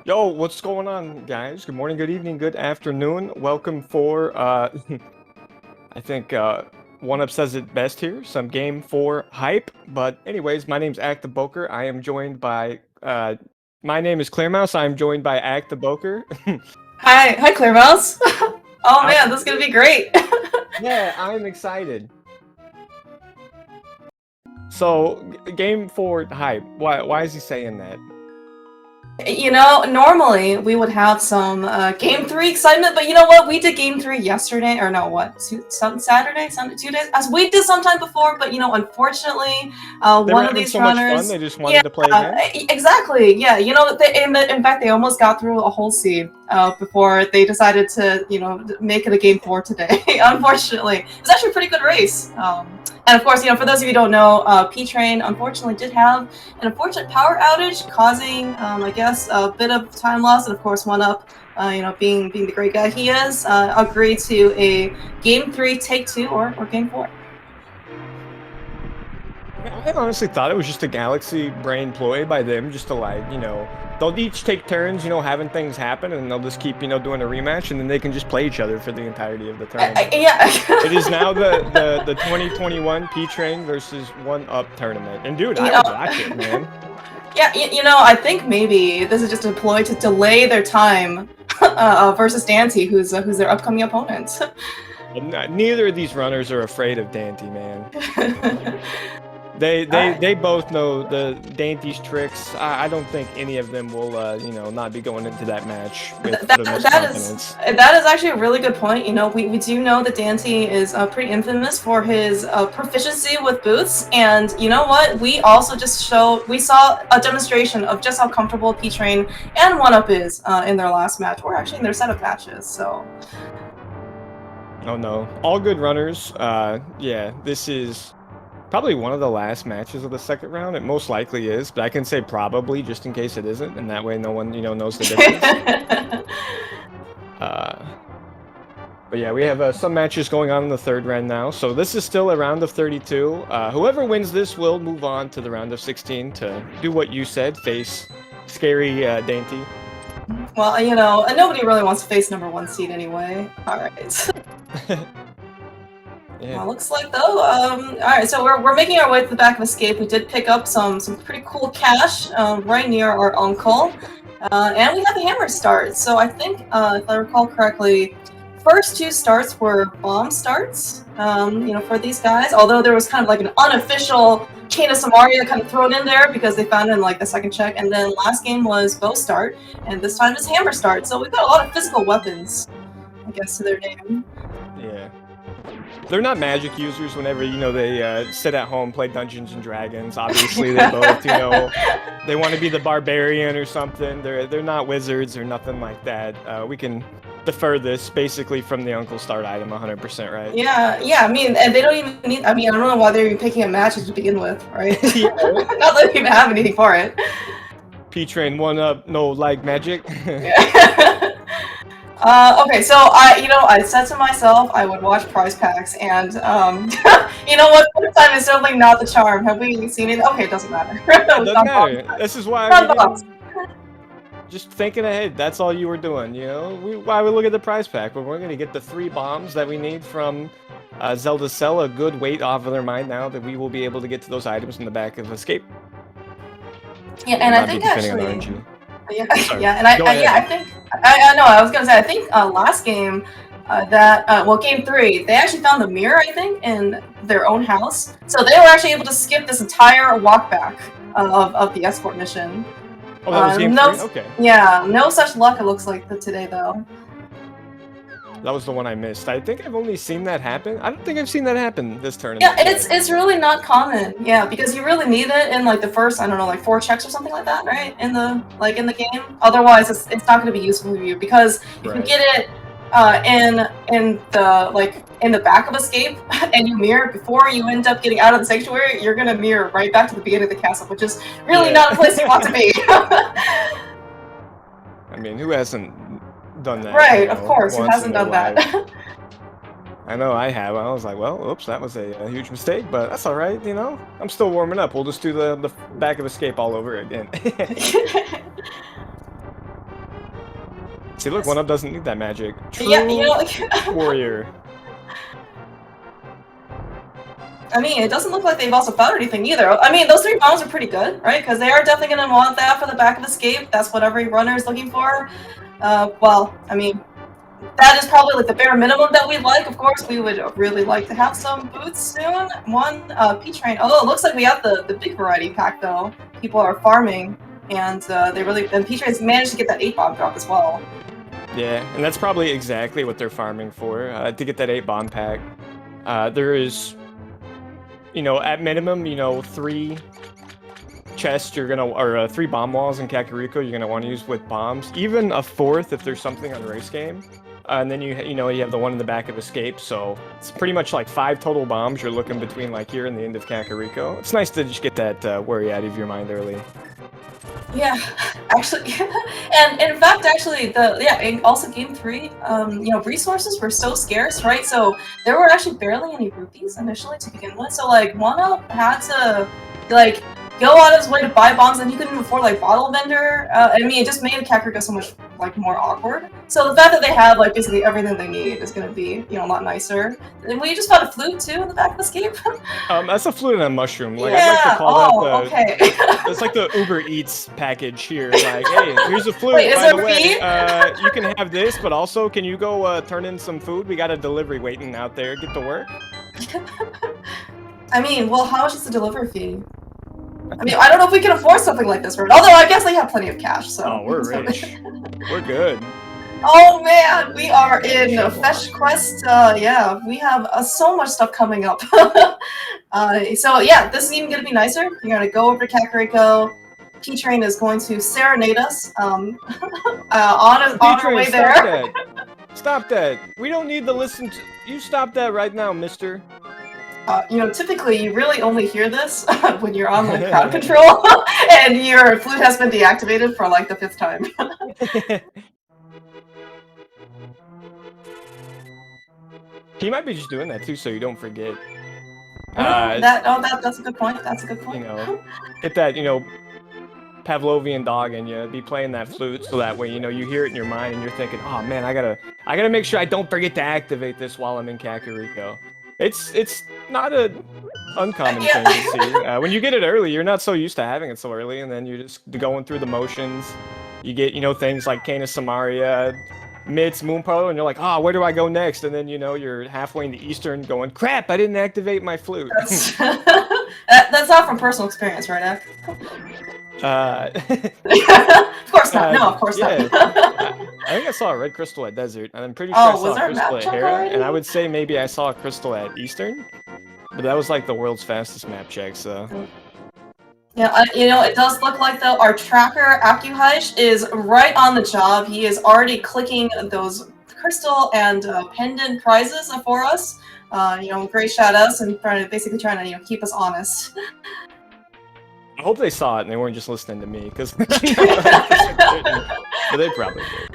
Yo, what's going on, guys? Good morning, good evening, good afternoon. Welcome for, I think, Oneup says it best here, some game 4 hype. But anyways, my name's Act the Boker. I am joined by, my name is Clearmouse. I am joined by Act the Boker. Hi, Clear Mouse. Oh I'm, man, this is gonna be great. yeah, I'm excited. So, game 4 hype. Why is he saying that? Normally we would have some game three excitement, but you know what? We did game three yesterday, or no, what? Saturday, Sunday, 2 days. As we did sometime before, but unfortunately, They were one of having these so much fun, runners. they just Yeah, wanted to play again? exactly. Yeah, in fact, they almost got through a whole seed before they decided to, make it a game four today. Unfortunately, it was actually a pretty good race. And of course, for those of you who don't know, P-Train unfortunately did have an unfortunate power outage, causing, I guess, a bit of time loss. And of course, Oneup, being the great guy he is, agreed to a game three, take two, or game four. I honestly thought it was just a Galaxy brain ploy by them just to they'll each take turns, having things happen and they'll just keep, doing a rematch and then they can just play each other for the entirety of the tournament. Yeah. It is now the 2021 P-Train versus Oneup tournament. And dude, I would watch it, man. Yeah, I think maybe this is just a ploy to delay their time versus Dante, who's their upcoming opponent. Neither of these runners are afraid of Dante, man. They both know the Dainty's tricks. I don't think any of them will, not be going into that match with the most confidence. That is actually a really good point. We do know that Dante is pretty infamous for his proficiency with boots, and you know what? We also we saw a demonstration of just how comfortable P-Train and Oneup is in their last match, or actually in their set of matches. So. Oh no, all good runners. Yeah, this is probably one of the last matches of the second round. It most likely is, but I can say probably just in case it isn't, and that way no one, knows the difference. But yeah, we have some matches going on in the third round now. So this is still a round of 32. Whoever wins this will move on to the round of 16 to do what you said, face scary Dainty. Well, nobody really wants to face number one seed anyway. All right. Yeah. Well, looks like though. All right, so we're making our way to the back of Escape. We did pick up some pretty cool cash right near our uncle, and we have a hammer start. So I think, if I recall correctly, first two starts were bomb starts. For these guys. Although there was kind of like an unofficial Chain of Samaria kind of thrown in there because they found it in like the second check, and then last game was bow start, and this time is hammer start. So we've got a lot of physical weapons, I guess, to their name. Yeah. They're not magic users whenever, they sit at home, play Dungeons and Dragons. Obviously, they both, they want to be the barbarian or something. They're not wizards or nothing like that. We can defer this basically from the Uncle Start item 100%, right? Yeah, I mean, and they don't even need, I don't know why they're even picking up matches to begin with, right? Yeah. Not that they even have anything for it. P-Train Oneup, no like magic. Okay, so I said to myself I would watch prize packs, and you know what? This time is certainly not the charm. Have we seen it? Okay, it doesn't matter. It doesn't matter. This is why just thinking ahead. That's all you were doing, why we look at the prize pack, but we're gonna get the 3 bombs that we need from Zelda Cell. A good weight off of their mind now that we will be able to get to those items in the back of Escape. Yeah, and I think actually. Yeah, I was gonna say, I think last game, game 3, they actually found the mirror, I think, in their own house. So they were actually able to skip this entire walk back of the escort mission. Oh, that was game 3? Okay. Yeah, no such luck, it looks like, today, though. That was the one I missed. I think I've only seen that happen. I don't think I've seen that happen this tournament. Yeah, it's really not common. Yeah, because you really need it in like the first, I don't know, like 4 checks or something like that, right? In the game. Otherwise, it's not going to be useful for you, because if you get it in the back of Escape and you mirror before you end up getting out of the sanctuary, you're gonna mirror right back to the beginning of the castle, which is really not a place you want to be. I mean, who hasn't done that? Right, of course, who hasn't done that? I know I have. I was like, well, oops, that was a huge mistake, but that's all right, I'm still warming up. We'll just do the back of Escape all over again. See, look, Oneup doesn't need that magic. True Yeah, you know, like, warrior. I mean, it doesn't look like they've also found anything either. I mean, those 3 bombs are pretty good, right? Because they are definitely going to want that for the back of escape. That's what every runner is looking for. Well, I mean, that is probably like the bare minimum that we'd like. Of course, we would really like to have some boots soon. One P-Train. Oh, it looks like we have the big variety pack though. People are farming, and P-Train's managed to get that 8-bomb drop as well. Yeah, and that's probably exactly what they're farming for, to get that 8-bomb pack. There is, you know, at minimum, you know, 3 chests or 3 bomb walls in Kakariko you're gonna want to use with bombs. Even a 4th if there's something on race game. And then you have the one in the back of escape, so it's pretty much like 5 total bombs you're looking between like here and the end of Kakariko. It's nice to just get that worry out of your mind early. Yeah, actually, and in fact, actually, and also game 3, you know, resources were so scarce, right? So there were actually barely any rupees initially to begin with. So like, Oneup had to like go out of his way to buy bombs, and he couldn't afford like bottle vendor. I mean, it just made Kakariko so much like more awkward. So the fact that they have like basically everything they need is going to be, you know, a lot nicer. And we just found a flute too in the back of escape. That's a flute and a mushroom. Like, yeah. I'd like to call that okay. It's like the Uber Eats package here. Like, hey, here's a flute. Wait, is by the there way, fee? you can have this, but also can you go turn in some food? We got a delivery waiting out there. Get to work. I mean, well, how much is the delivery fee? I mean, I don't know if we can afford something like this, right? Although I guess they have plenty of cash, so. Oh, we're rich. We're good. Oh man, we are in Fetch Quest. Yeah, we have so much stuff coming up. So yeah, this is even gonna be nicer. You're gonna go over to Kakariko. P-Train is going to serenade us on our way there. Stop that. Stop that. We don't need to listen to... You stop that right now, mister. You know, typically you really only hear this when you're on like crowd control and your flute has been deactivated for like the 5th time. He might be just doing that too, so you don't forget. That's a good point. That's a good point. You know, get that, you know, Pavlovian dog in you. Be playing that flute, so that way, you know, you hear it in your mind and you're thinking, oh man, I gotta make sure I don't forget to activate this while I'm in Kakariko. It's not a uncommon thing to see. When you get it early, you're not so used to having it so early, and then you're just going through the motions. You get, you know, things like Canis Samaria, Mitz, Moonpro, and you're like, oh, where do I go next? And then, you know, you're halfway in the Eastern going, crap, I didn't activate my flute. That's not from personal experience, right, Ak? Of course not. No, of course not. I think I saw a red crystal at Desert, and I'm pretty sure I saw a crystal at Hera, and I would say maybe I saw a crystal at Eastern, but that was like the world's fastest map check, so... Yeah, you know, it does look like, though, our tracker, Akuhaish, is right on the job. He is already clicking those crystal and pendant prizes for us. You know, great shout-outs and basically trying to, you know, keep us honest. I hope they saw it and they weren't just listening to me, because but they probably did.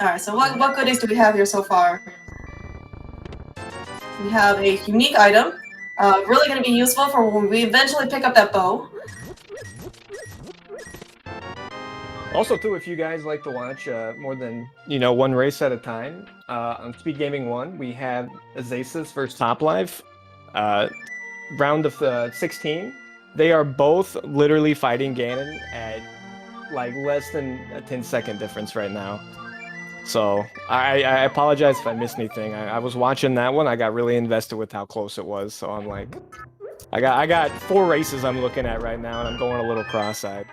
Alright, so what goodies do we have here so far? We have a unique item. Really going to be useful for when we eventually pick up that bow. Also, too, if you guys like to watch more than, you know, one race at a time, on SpeedGaming 1, we have Azasis versus Top Life. Round of 16. They are both literally fighting Ganon at like less than a 10-second difference right now. So I apologize if I missed anything. I was watching that one. I got really invested with how close it was. So I'm like, I got 4 races I'm looking at right now, and I'm going a little cross-eyed.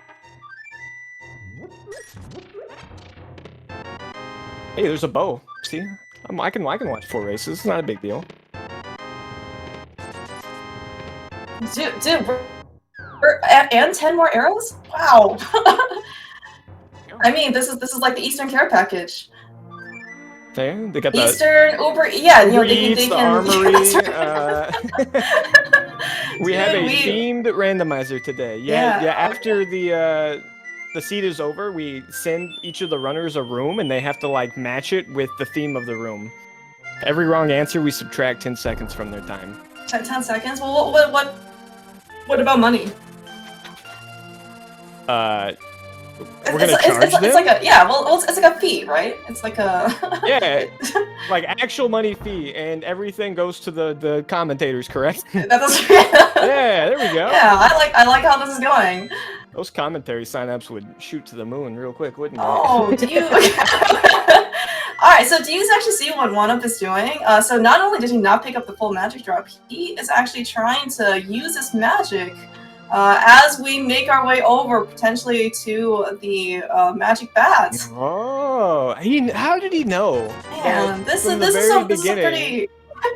Hey, there's a bow. See, I can watch 4 races. It's not a big deal. Dude, and 10 more arrows? Wow. I mean, this is like the Eastern Care Package. They got the Eastern Uber, yeah, you know, they the can. armory. We have a Dude, themed randomizer today. Yeah. After the seed is over, we send each of the runners a room, and they have to like match it with the theme of the room. Every wrong answer, we subtract 10 seconds from their time. 10 seconds? Well, what about money? We're gonna charge them? It's like a it's like a fee, right? It's like a Yeah, like actual money fee, and everything goes to the commentators, correct? That doesn't. Yeah, there we go. Yeah, I like how this is going. Those commentary signups would shoot to the moon real quick, wouldn't they? Oh, do you? Alright, so do you actually see what Oneup is doing? So not only did he not pick up the full magic drop, he is actually trying to use this magic as we make our way over potentially to the magic bats. Oh, how did he know? Man, this is a pretty.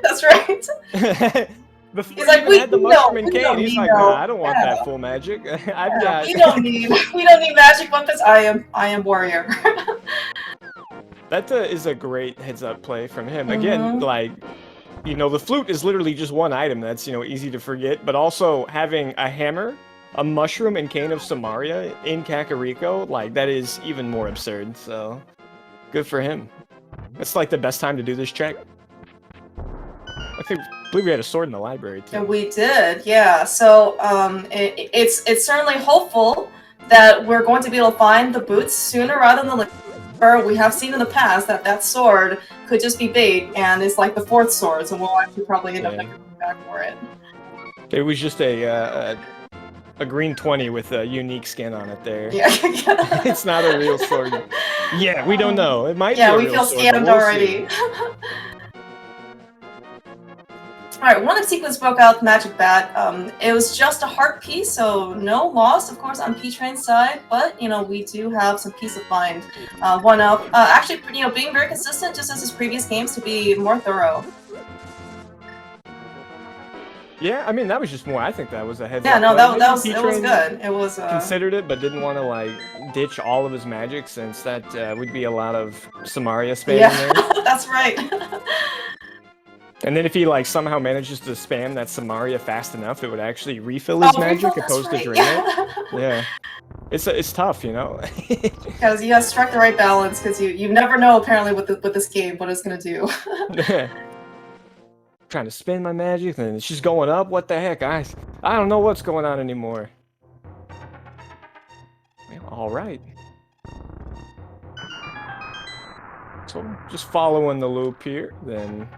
That's right. Before He's like, he had the mushroom and cane, he's like, nah, I don't want that full magic. I've got. We don't need magic weapons. I am warrior. That is a great heads-up play from him. Again, like, you know, the flute is literally just one item that's, you know, easy to forget, but also having a hammer, a mushroom, and cane of Samaria in Kakariko, like, that is even more absurd, so good for him. It's like the best time to do this check. I believe we had a sword in the library, too. We did, yeah. So, it's certainly hopeful that we're going to be able to find the boots sooner rather than later. We have seen in the past that sword could just be bait, and it's like the fourth sword, so we'll actually probably end up going back for it. It was just a green 20 with a unique skin on it there. Yeah. It's not a real sword. Yeah, we don't know. It might be a real sword. Yeah, we feel scammed already. Alright, one of the sequence broke out the magic bat. It was just a heart piece, so no loss, of course, on P-Train's side, but, you know, we do have some peace of mind. Oneup, actually, you know, being very consistent, just as his previous games, to be more thorough. Yeah, I mean, that was just more, I think that was a heads up. Yeah, no, it was good. It was, considered it, but didn't want to, like, ditch all of his magic, since that would be a lot of Samaria spamming there. That's right. And then if he, like, somehow manages to spam that Samaria fast enough, it would actually refill his magic opposed to drain it. Yeah. It's tough, you know? Because you have struck the right balance, because you never know, apparently, with this game, what it's going to do. Trying to spin my magic, and it's just going up? What the heck? I don't know what's going on anymore. Well, alright. So, just following the loop here, then...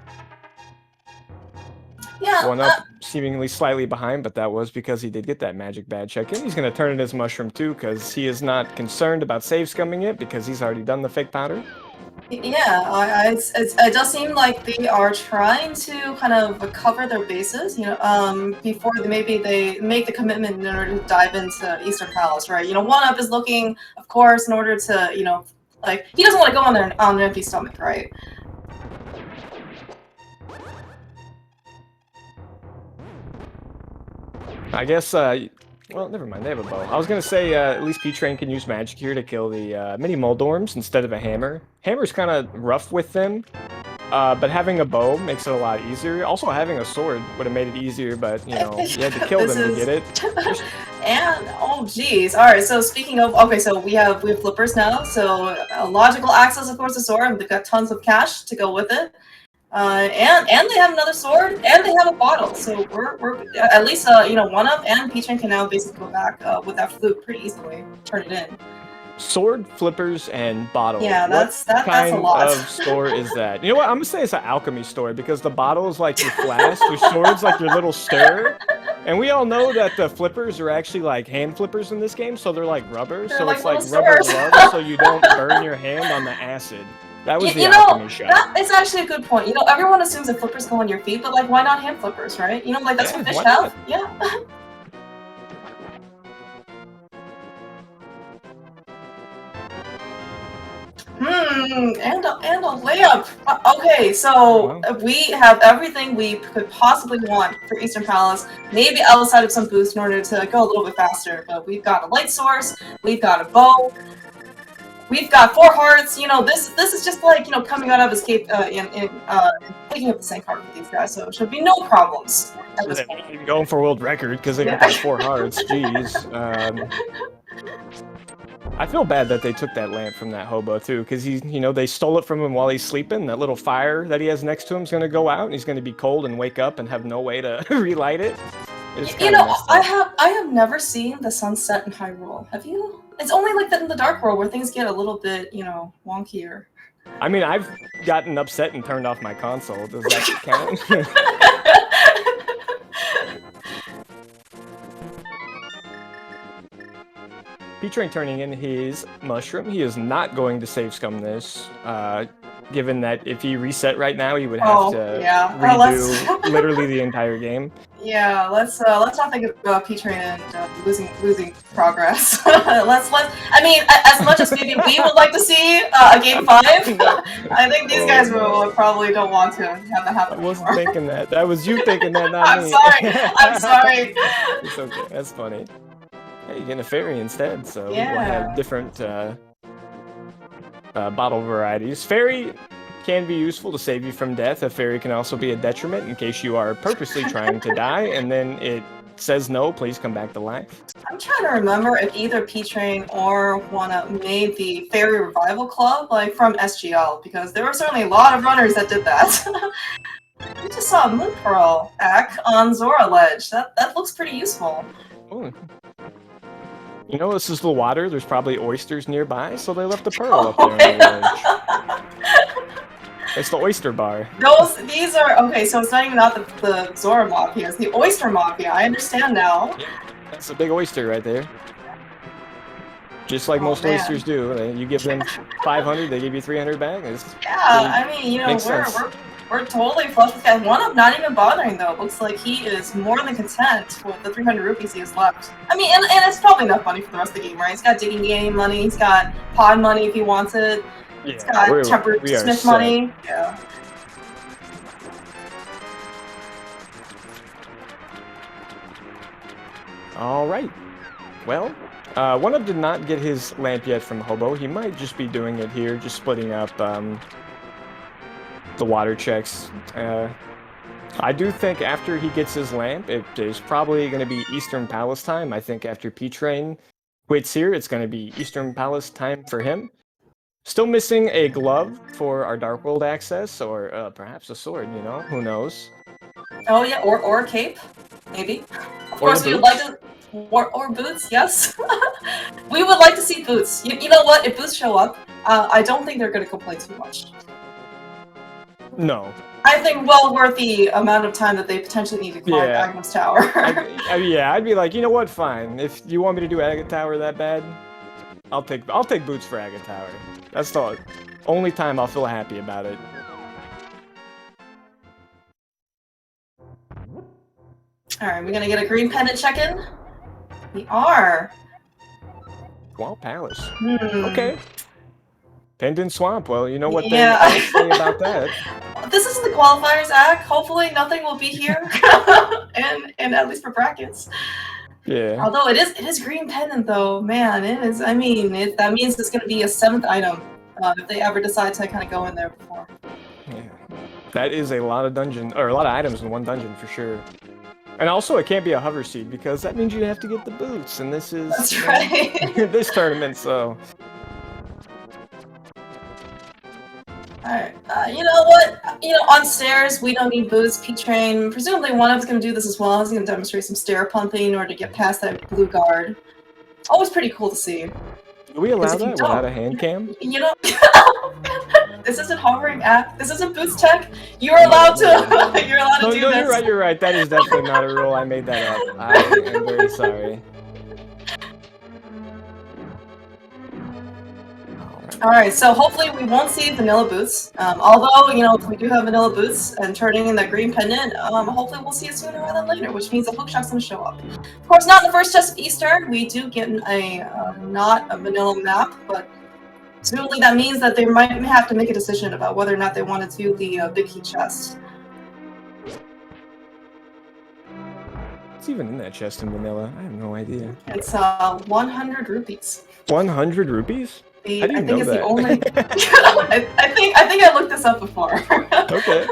Yeah, Oneup seemingly slightly behind, but that was because he did get that magic bad check in. He's going to turn in his mushroom too, because he is not concerned about save scumming it, because he's already done the fake powder. Yeah, it does seem like they are trying to kind of cover their bases, you know, before maybe they make the commitment in order to dive into Eastern Palace, right? You know, Oneup is looking, of course, in order to, you know, like, he doesn't want to go on there on an empty stomach, right? I guess, well, never mind, they have a bow. I was gonna say, at least P-Train can use magic here to kill the mini Moldorms instead of a hammer. Hammer's kind of rough with them, but having a bow makes it a lot easier. Also, having a sword would have made it easier, but, you know, you had to kill them to get it. And, oh geez, alright, so speaking of, okay, so we have flippers now, so logical access, of course, the sword, and they've got tons of cash to go with it. And they have another sword, and they have a bottle. So we're at least you know, Oneup and P-Train can now basically go back with that flute pretty easily, turn it in. Sword, flippers, and bottle. Yeah, that's a lot. What kind of store is that? You know what? I'm gonna say it's an alchemy store, because the bottle is like your flask, your sword's like your little stir, and we all know that the flippers are actually like hand flippers in this game, so they're like rubber, so it's like rubber gloves, so you don't burn your hand on the acid. That was the alchemy shot. That is actually a good point. You know, everyone assumes that flippers go on your feet, but like, why not hand flippers, right? You know, like that's what fish have. Yeah. And a layup. Okay, so we have everything we could possibly want for Eastern Palace. Maybe outside of some boost in order to go a little bit faster. But we've got a light source. We've got a bow. We've got 4 hearts. You know, this is just like, you know, coming out of escape and picking up the same card with these guys. So it should be no problems at this point. Going for world record because they got 4 hearts. Jeez. I feel bad that they took that lamp from that hobo too, because you know, they stole it from him while he's sleeping. That little fire that he has next to him is going to go out, and he's going to be cold and wake up and have no way to relight it. It's You kind know, of messed up. I have never seen the sunset in Hyrule. Have you? It's only like that in the Dark World where things get a little bit, you know, wonkier. I mean, I've gotten upset and turned off my console. Does that count? P-Train turning in his mushroom. He is not going to save scum this, given that if he reset right now, he would have to yeah. redo literally the entire game. Yeah, let's not think about P-Train and losing progress. I mean, as much as maybe we would like to see a game 5, No. I think these guys will probably don't want to have that happen I wasn't anymore. thinking that. That was you thinking that, not I'm me. sorry. I'm sorry. It's okay. That's funny. Hey, you're getting a fairy instead, so we'll Yeah. have different bottle varieties. Fairy can be useful to save you from death. A fairy can also be a detriment in case you are purposely trying to die, and then it says no, please come back to life. I'm trying to remember if either P-Train or Oneup made the Fairy Revival Club, like from SGL, because there were certainly a lot of runners that did that. We just saw a Moon Pearl act on Zora Ledge. That looks pretty useful. Ooh. You know, this is the water. There's probably oysters nearby, so they left a pearl up there on the ledge. It's the oyster bar. These are okay. So it's not even the Zora Mafia. It's the Oyster Mafia. I understand now. Yeah, that's a big oyster right there. Just like most oysters do. You give them 500, they give you 300 back. I mean, you know, we're totally flush with that. Oneup not even bothering though. Looks like he is more than content with the 300 rupees he has left. I mean, and it's probably enough money for the rest of the game, right? He's got digging game money. He's got pod money if he wants it. Yeah, He's got tempered smith money. Yeah. All right. Well, Oneup did not get his lamp yet from Hobo. He might just be doing it here, just splitting up the water checks. I do think after he gets his lamp, it is probably going to be Eastern Palace time. I think after P-Train quits here, it's going to be Eastern Palace time for him. Still missing a glove for our Dark World access, or perhaps a sword, you know? Who knows? Oh yeah, or a cape, maybe. Of course, we would like to... Or boots, yes. We would like to see boots. You know what? If boots show up, I don't think they're going to complain too much. No. I think well worth the amount of time that they potentially need to climb Agnes Tower. Yeah, I'd be like, you know what? Fine. If you want me to do Agate Tower that bad, I'll take boots for Agate Tower. That's the only time I'll feel happy about it. Alright, we're gonna get a green pendant check-in? We are! Swamp Palace. Okay. Pendant Swamp, well, you know what they say about that. This isn't the qualifiers act. Hopefully nothing will be here. and at least for brackets. Yeah. Although it is green pendant though, man, it is. I mean, that means it's gonna be a 7th item if they ever decide to kind of go in there before. Yeah, that is a lot of items in one dungeon for sure. And also, it can't be a hover seed because that means you have to get the boots, and this is that's right. This tournament, so. Alright, you know what? You know, on stairs, we don't need boots. P-Train, presumably Oneup's gonna do this as well. He's gonna demonstrate some stair pumping in order to get past that blue guard. Always pretty cool to see. Do we allow that without a hand cam? You know, this isn't hovering act. This isn't boots tech. You're allowed to. You're allowed to do this. No, you're right. That is definitely not a rule. I made that up. I am very sorry. Alright, so hopefully we won't see vanilla boots. Although, you know, if we do have vanilla boots and turning in that green pendant, hopefully we'll see it sooner rather than later, which means the hookshot's gonna show up. Of course, not in the first chest of Easter. We do get not a vanilla map, but presumably that means that they might have to make a decision about whether or not they want to do the big key chest. What's even in that chest in vanilla? I have no idea. It's 100 rupees. 100 rupees? I think it's the only. I think I looked this up before. Okay.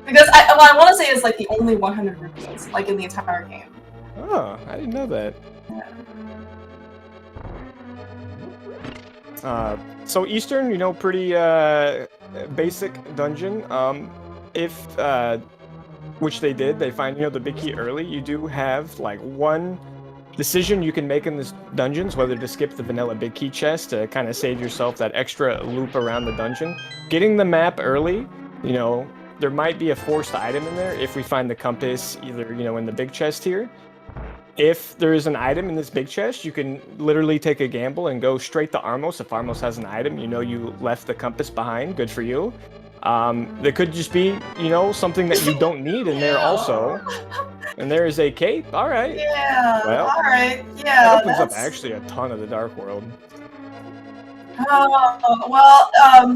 Because what I want to say is like the only 100 rupees, like in the entire game. Oh, I didn't know that. Yeah. So Eastern, you know, pretty basic dungeon. If which they did. They find, you know, the big key early. You do have like one decision you can make in this dungeons, whether to skip the vanilla big key chest to kind of save yourself that extra loop around the dungeon. Getting the map early, you know, there might be a forced item in there if we find the compass either, you know, in the big chest here. If there is an item in this big chest, you can literally take a gamble and go straight to Armos. If Armos has an item, you know you left the compass behind. Good for you. There could just be, you know, something that you don't need in there also. And there is a cape. All right. Yeah. Well, all right. Yeah. That opens up actually a ton of the Dark World.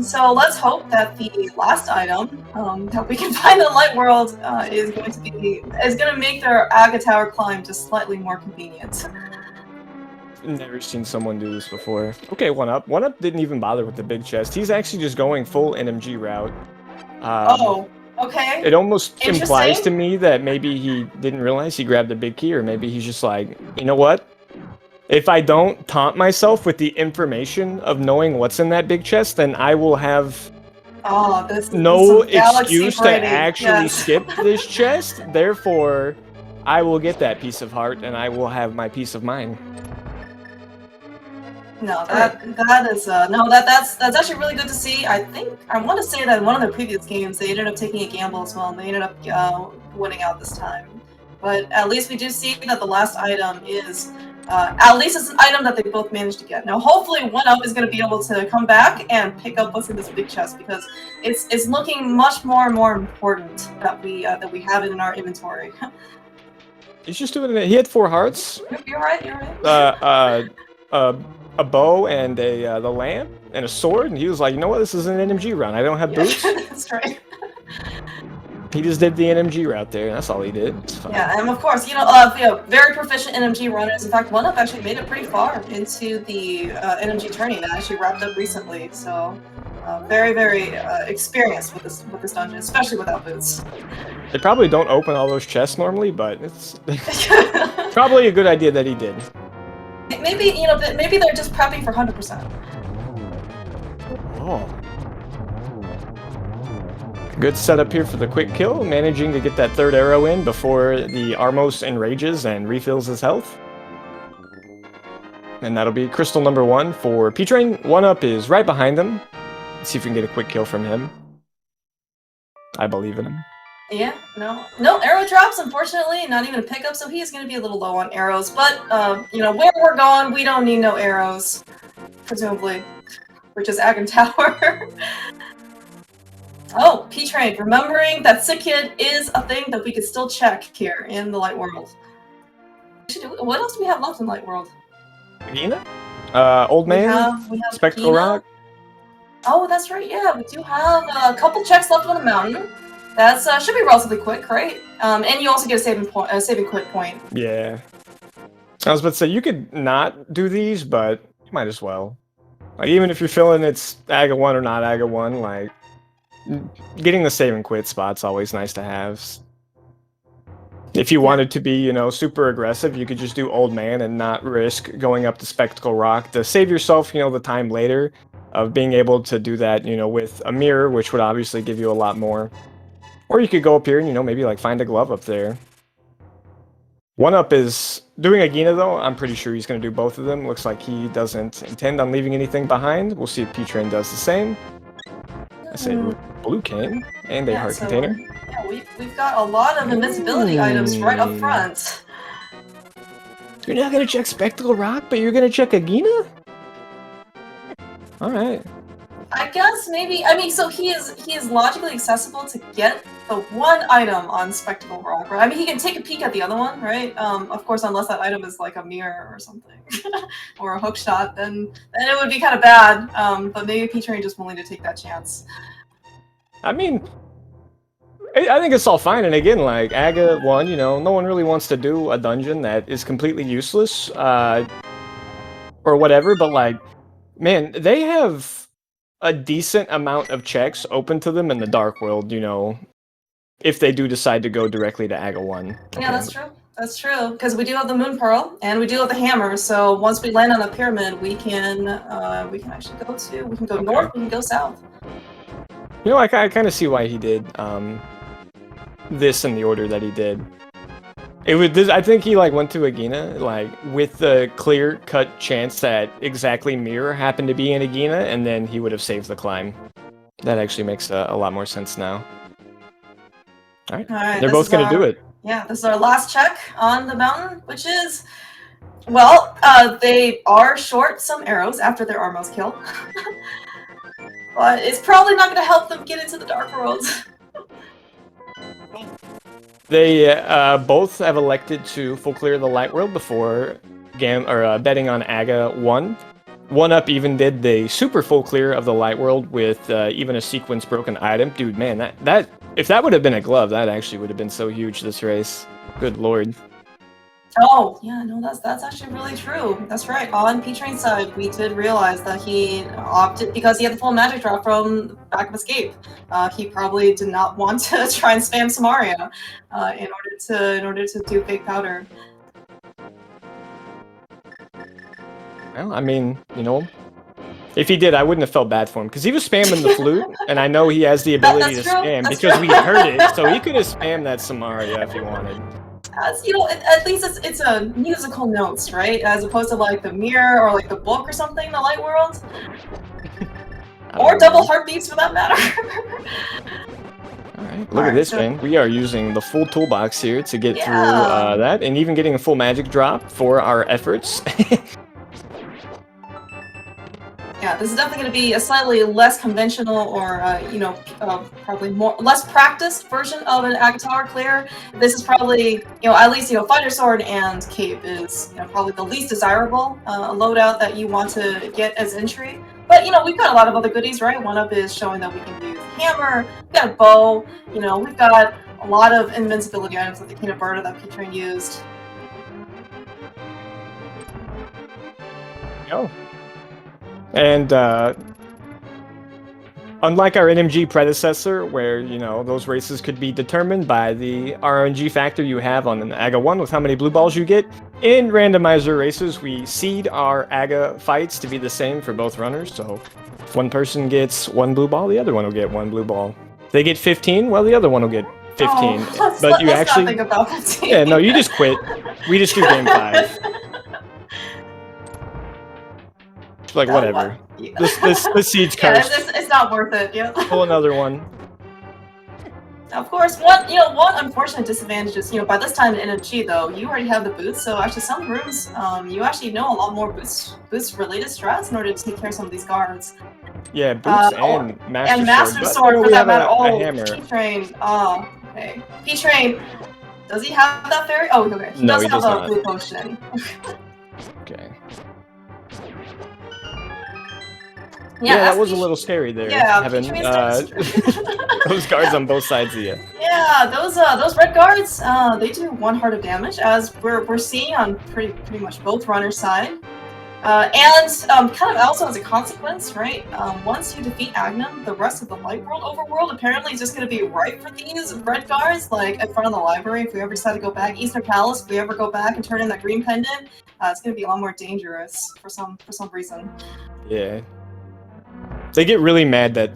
So let's hope that the last item that we can find in the Light World is going to make their Aga Tower climb just slightly more convenient. Never seen someone do this before. Okay, Oneup. Oneup didn't even bother with the big chest. He's actually just going full NMG route. Okay. It almost implies to me that maybe he didn't realize he grabbed the big key, or maybe he's just like, you know what? If I don't taunt myself with the information of knowing what's in that big chest, then I will have no excuse to actually skip this chest. Therefore, I will get that piece of heart, and I will have my peace of mind. No, that's actually really good to see. I want to say that in one of the previous games they ended up taking a gamble as well, and they ended up winning out this time. But at least we do see that the last item is at least it's an item that they both managed to get. Now, hopefully, Oneup is going to be able to come back and pick up what's in this big chest because it's looking much more and more important that we have it in our inventory. He's just doing it. He had 4 hearts. You're right. A bow and the lamp and a sword, and he was like, you know what? This is an NMG run. I don't have boots. That's right. He just did the NMG route there. That's all he did. Yeah, and of course, you know, very proficient NMG runners. In fact, Oneup actually made it pretty far into the NMG tourney that actually wrapped up recently. So, very, very experienced with this dungeon, especially without boots. They probably don't open all those chests normally, but it's probably a good idea that he did. Maybe maybe they're just prepping for 100%. Oh. Good setup here for the quick kill, managing to get that 3rd arrow in before the Armos enrages and refills his health. And that'll be crystal number 1 for P-Train. Oneup is right behind him. Let's see if we can get a quick kill from him. I believe in him. Yeah, no arrow drops, unfortunately, not even a pickup, so he is going to be a little low on arrows. But, you know, where we're going, we don't need no arrows, presumably. We're just Aga Tower. Oh, P-Train, remembering that Sick Kid is a thing that we could still check here in the Light World. What else do we have left in Light World? Agina? Old Man? We have Spectral Rock? Oh, that's right, yeah, we do have a couple checks left on the mountain. That's should be relatively quick, right? And you also get a saving quit point. Yeah. I was about to say, you could not do these, but you might as well. Like, even if you're feeling it's Aga 1 or not Aga 1, like, getting the save and quit spot's always nice to have. If you wanted to be, you know, super aggressive, you could just do Old Man and not risk going up to Spectacle Rock to save yourself, you know, the time later of being able to do that, you know, with a mirror, which would obviously give you a lot more. Or you could go up here and, you know, maybe like find a glove up there. Oneup is doing Agina though. I'm pretty sure he's going to do both of them. Looks like he doesn't intend on leaving anything behind. We'll see if P-Train does the same. I say blue cane and a heart container. Yeah, we've got a lot of invincibility items right up front. You're not going to check Spectacle Rock, but you're going to check Agina? Alright. I guess maybe, I mean, so he is logically accessible to get the one item on Spectacle Rock, right? I mean, he can take a peek at the other one, right? Of course, unless that item is like a mirror or something, or a hook shot, then it would be kind of bad. But maybe P-Train just willing to take that chance. I mean, I think it's all fine, and again, like, Aga 1, you know, no one really wants to do a dungeon that is completely useless, or whatever, but like, man, they have a decent amount of checks open to them in the Dark World, you know, if they do decide to go directly to Aga 1. Yeah, that's true. That's true, because we do have the Moon Pearl, and we do have the Hammer, so once we land on the pyramid, we can actually we can go north, we can go south. You know, I kind of see why he did. this in the order that he did. It was this, I think he like went to Agina like with the clear-cut chance that exactly mirror happened to be in Agina, and then he would have saved the climb. That actually makes a lot more sense now. All right, they're both gonna do it. Yeah, this is our last check on the mountain, which is, well, they are short some arrows after their Armos kill. But it's probably not going to help them get into the Dark World. They both have elected to full clear the Light World before betting on Aga 1. Oneup even did the super full clear of the Light World with even a sequence broken item. Dude, man, that if that would have been a glove, that actually would have been so huge this race. Good lord. Oh, yeah, no, that's actually really true. That's right. On P-Train's side, we did realize that he opted, because he had the full magic drop from Back of Escape. He probably did not want to try and spam Samaria in order to do fake powder. Well, I mean, you know, if he did, I wouldn't have felt bad for him, because he was spamming the flute, and I know he has the ability to spam, because we heard it, so he could have spammed that Samaria if he wanted. As you know, at least it's a musical notes, right? As opposed to like the mirror or like the book or something, the Light World, or double heartbeats for that matter. All right, look at this, man. We are using the full toolbox here to get through that, and even getting a full magic drop for our efforts. Yeah, this is definitely going to be a slightly less conventional, or you know, probably less practiced version of an Agatower clear. This is probably, you know, at least, you know, Fighter Sword and Cape is, you know, probably the least desirable loadout that you want to get as entry. But you know, we've got a lot of other goodies, right? Oneup is showing that we can use hammer, we've got a bow, you know, we've got a lot of invincibility items like the Keen Bird that P-Train used. Oh. And unlike our NMG predecessor, where, you know, those races could be determined by the RNG factor you have on an AGA 1 with how many blue balls you get, in randomizer races, we seed our AGA fights to be the same for both runners. So if one person gets 1 blue ball, the other one will get 1 blue ball. If they get 15, well, the other one will get 15. Oh, but you actually... not think about 15. Yeah, no, you just quit. We just do game 5. Like, whatever. This siege cursed. Yeah, it's not worth it. Yeah. Pull another one. Of course, one unfortunate disadvantage is, you know, by this time in NMG though, you already have the boots, so actually some rooms, you actually know a lot more boots related strats in order to take care of some of these guards. Yeah, boots and Master Sword for that matter. A hammer. P-Train. Oh, okay. P-Train. Does he have that fairy? Oh, okay. He does have a blue potion. Okay. Yeah, that was a little scary there. Yeah, having those guards on both sides of you. Yeah, those red guards, they do 1 heart of damage, as we're seeing on pretty much both runners' side. And kind of also as a consequence, right? Once you defeat Agnum, the rest of the Light World overworld apparently is just going to be ripe for these red guards, like in front of the library. If we ever decide to go back, Eastern Palace, if we ever go back and turn in that green pendant, it's going to be a lot more dangerous for some reason. Yeah. They get really mad that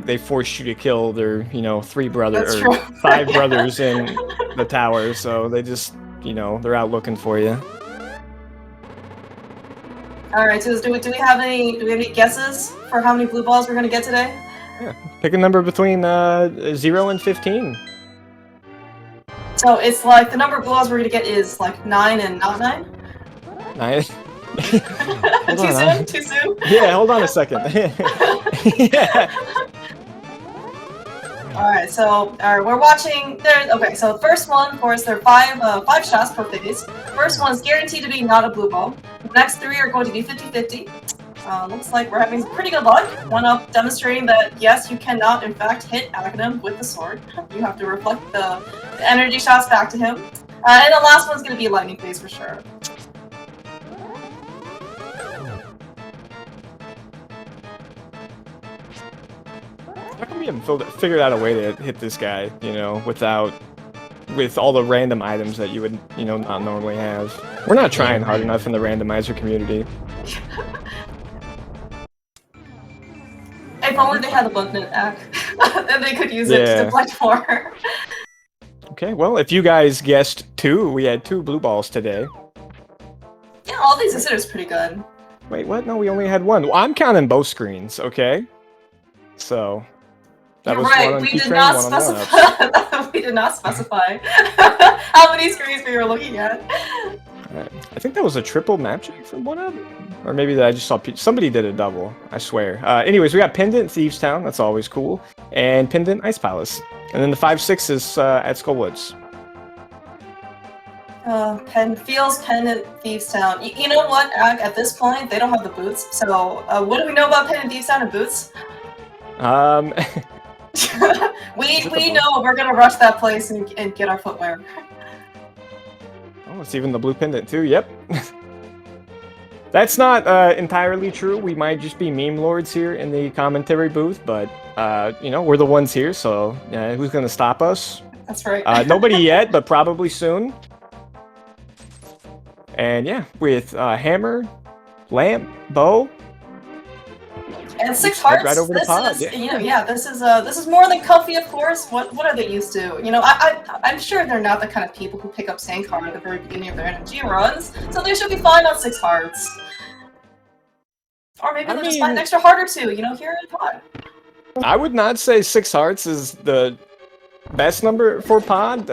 they forced you to kill their, 3 brothers or 5 brothers in the tower, so they just, they're out looking for you. All right, so do we have any guesses for how many blue balls we're gonna get today? Yeah, pick a number between 0 and 15. So it's like the number of blue balls we're gonna get is like 9 and not 9. 9. Too soon? Yeah, hold on a second. Yeah. Alright, we're watching there. Okay, so the first one, of course, there are 5 shots per phase. First one is guaranteed to be not a blue ball. The next 3 are going to be 50-50. Looks like we're having pretty good luck. Oneup demonstrating that yes, you cannot in fact hit Agnum with the sword. You have to reflect the energy shots back to him. And the last one's going to be lightning phase for sure. How come we haven't figured out a way to hit this guy, with all the random items that you would, not normally have? We're not trying hard enough in the randomizer community. If only they had a button act, then they could use it to deflect more. Okay, well, if you guys guessed 2, we had 2 blue balls today. Yeah, all these considered pretty good. Wait, what? No, we only had 1. Well, I'm counting both screens, okay? So, that was right. 1 on We did P-Train, not 1 on specify. We did not specify how many screens we were looking at. I think that was a triple map check from Oneup, or maybe that I just saw somebody did a double. I swear. Anyways, we got Pendant Thieves Town. That's always cool, and Pendant Ice Palace, and then the 5-6 is at Skullwoods. Pendant Thieves Town. You know what? At this point, they don't have the boots. So, what do we know about Pendant Thieves Town and boots? We know we're gonna rush that place and get our footwear. Oh, it's even the blue pendant too. Yep. That's not entirely true. We might just be meme lords here in the commentary booth, but you know, we're the ones here, so who's gonna stop us? That's right. Nobody yet, but probably soon. And yeah, with hammer, lamp, bow, and 6 hearts. Right over the pod. Is, you know, this is more than comfy, of course. What are they used to? You know, I'm sure they're not the kind of people who pick up Sandcar at the very beginning of their NMG runs, so they should be fine on 6 hearts. Or maybe they'll just find an extra heart or 2, you know, here in pod. I would not say 6 hearts is the best number for pod.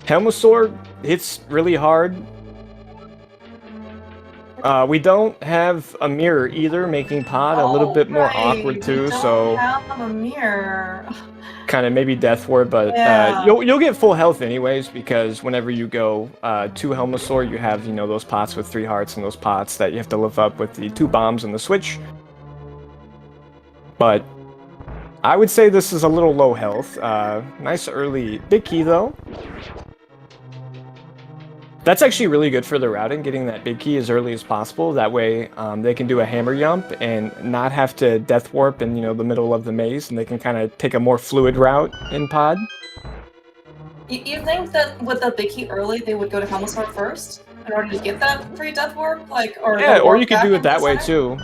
Helmosaur hits really hard. We don't have a mirror either, making pod a little bit more awkward too. We don't have a mirror. Kind of maybe Death Ward, but yeah. You'll get full health anyways, because whenever you go 2 Helmosaur, you have, you know, those pots with 3 hearts and those pots that you have to live up with the 2 bombs and the switch. But I would say this is a little low health. Nice early big key though. That's actually really good for the routing, getting that big key as early as possible. That way they can do a hammer jump and not have to death warp in, you know, the middle of the maze, and they can kind of take a more fluid route in pod. You think that with the big key early, they would go to Helmosaur first in order to get that free death warp? Like, or yeah, or you could do it that way too.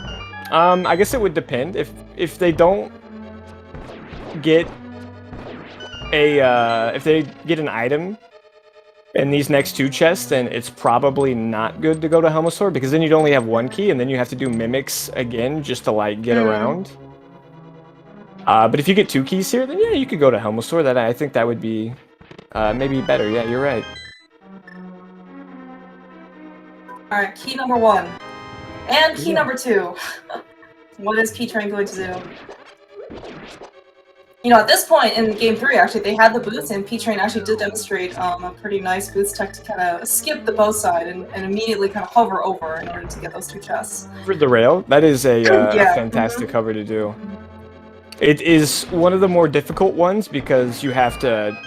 I guess it would depend. If they don't get a if they get an item in these next 2 chests, then it's probably not good to go to Helmosaur, because then you'd only have 1 key, and then you have to do mimics again just to like get around. But if you get 2 keys here, then yeah, you could go to Helmosaur. That I think that would be maybe better. Yeah, you're right. All right, key number 1 and key number 2. What is P-Train going to do? You know, at this point in Game 3, actually, they had the boots, and P-Train actually did demonstrate a pretty nice boots tech to kind of skip the bow side and immediately kind of hover over in order to get those 2 chests. For the rail, that is a fantastic hover to do. It is one of the more difficult ones because you have to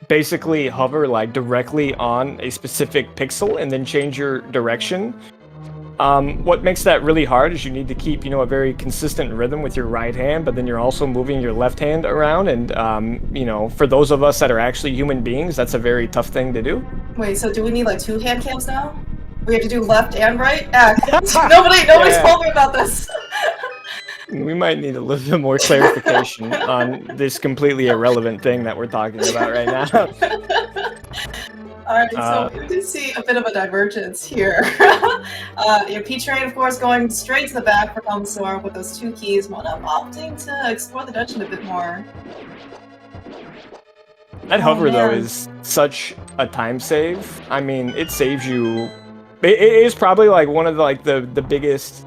basically hover like directly on a specific pixel and then change your direction. What makes that really hard is you need to keep, you know, a very consistent rhythm with your right hand, but then you're also moving your left hand around, and you know, for those of us that are actually human beings, that's a very tough thing to do. Wait, so do we need like 2 hand cams now? We have to do left and right? Nobody's told me about this. We might need a little bit more clarification on this completely irrelevant thing that we're talking about right now. Alright, so we do see a bit of a divergence here. P-Train, of course, going straight to the back for Helmosaur with those 2 keys. Oneup opting to explore the dungeon a bit more. That hover, though, is such a time save. I mean, it saves you... It is probably, like, one of the biggest,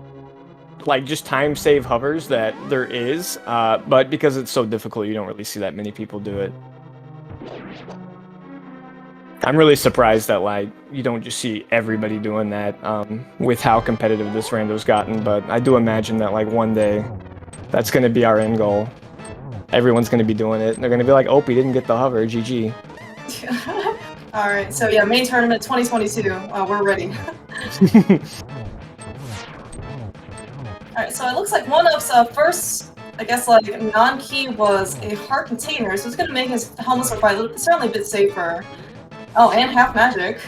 like, just time save hovers that there is. But because it's so difficult, you don't really see that many people do it. I'm really surprised that, like, you don't just see everybody doing that with how competitive this rando's gotten, but I do imagine that, like, one day that's going to be our end goal. Everyone's going to be doing it, and they're going to be like, oh, we didn't get the hover, GG. Alright, so yeah, main tournament 2022, we're ready. Alright, so it looks like Oneup's first, I guess, like, non-key was a heart container, so it's going to make his Helmosaur fight certainly a bit safer. Oh, and half magic.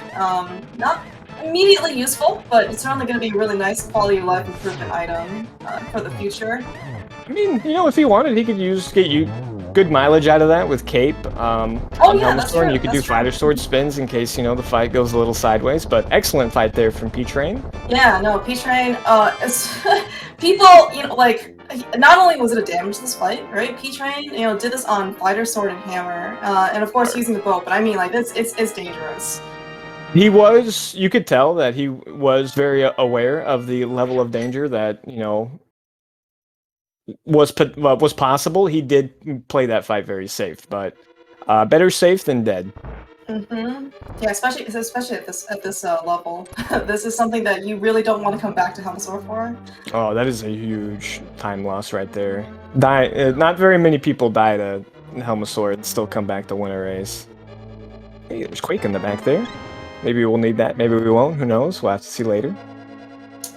Not immediately useful, but it's certainly going to be a really nice quality of life improvement item for the future. I mean, you know, if he wanted, he could good mileage out of that with Cape. On yeah, that's Helmstorm, true. you could do fighter sword spins in case the fight goes a little sideways. But excellent fight there from P-Train. Yeah, no, P-Train. People, like, not only was it a damageless fight, right? P-Train, did this on fighter sword and hammer, and of course using the bow. But I mean, like, it's dangerous. He was. You could tell that he was very aware of the level of danger that was possible. He did play that fight very safe, but better safe than dead. Yeah, especially at this level. This is something that you really don't want to come back to Helmsor for. Oh, that is a huge time loss right there. Not very many people die to Helmsor and still come back to win a race. Hey, there's Quake in the back there. Maybe we'll need that. Maybe we won't. Who knows? We'll have to see later.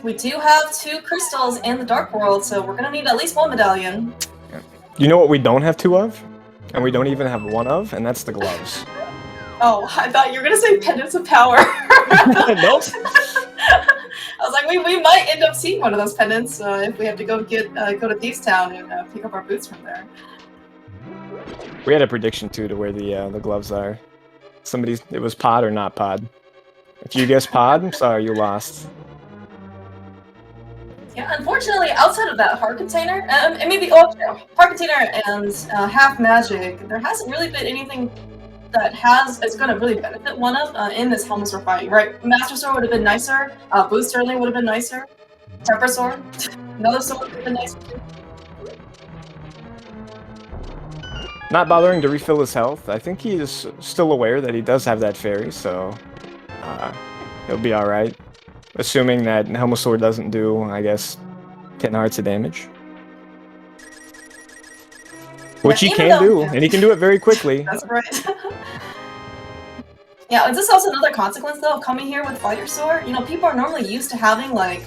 We do have 2 crystals in the Dark World, so we're gonna need at least 1 medallion. Yeah. You know what we don't have 2 of? And we don't even have 1 of? And that's the gloves. Oh, I thought you were gonna say Pendants of Power. Nope. I was like, we might end up seeing one of those pendants if we have to go to Thieves Town and pick up our boots from there. We had a prediction too to where the gloves are. It was pod or not pod. If you guessed pod, I'm sorry, you lost. Yeah, unfortunately, outside of that heart container, and maybe heart container and half magic, there hasn't really been anything that is going to really benefit Oneup in this Helmsor fight, right? Master Sword would have been nicer. Boost certainly would have been nicer. Temper Sword, another sword would have been nicer too. Not bothering to refill his health. I think he is still aware that he does have that fairy, so he'll be alright. Assuming that Helmsor doesn't do, I guess, 10 hearts of damage. Which he can do, and he can do it very quickly. That's right. Yeah, is this also another consequence, though, of coming here with Fighter Sword? People are normally used to having, like,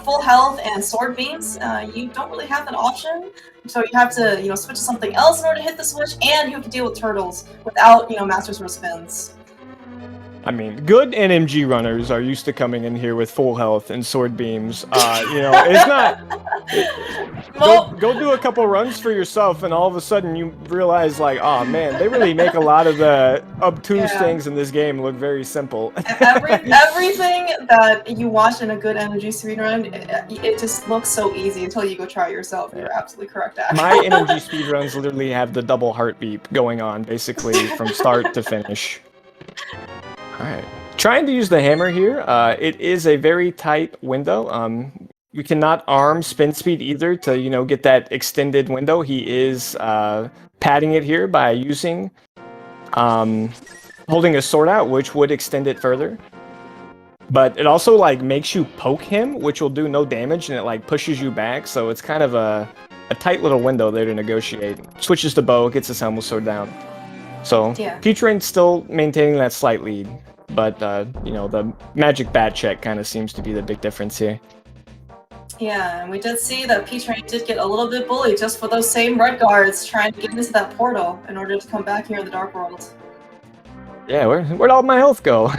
full health and sword beams. You don't really have that option, so you have to, switch to something else in order to hit the switch, and you have to deal with turtles without, Master Sword spins. I mean, good NMG runners are used to coming in here with full health and sword beams. It's not... Go do a couple runs for yourself, and all of a sudden you realize, like, oh man, they really make a lot of the obtuse things in this game look very simple. Everything that you watch in a good NMG speedrun, it just looks so easy until you go try it yourself. You're absolutely correct, Ash. My NMG speedruns literally have the double heartbeat going on, basically, from start to finish. Alright. Trying to use the hammer here. It is a very tight window. We cannot arm spin speed either to, get that extended window. He is padding it here by using holding a sword out, which would extend it further. But it also like makes you poke him, which will do no damage, and it like pushes you back. So it's kind of a tight little window there to negotiate. Switches to bow, gets his helmet sword down. So P-Train's still maintaining that slight lead, but the magic bat check kind of seems to be the big difference here. Yeah, and we did see that P-Train did get a little bit bullied just for those same red guards trying to get into that portal in order to come back here in the Dark World. Yeah, where'd all my health go?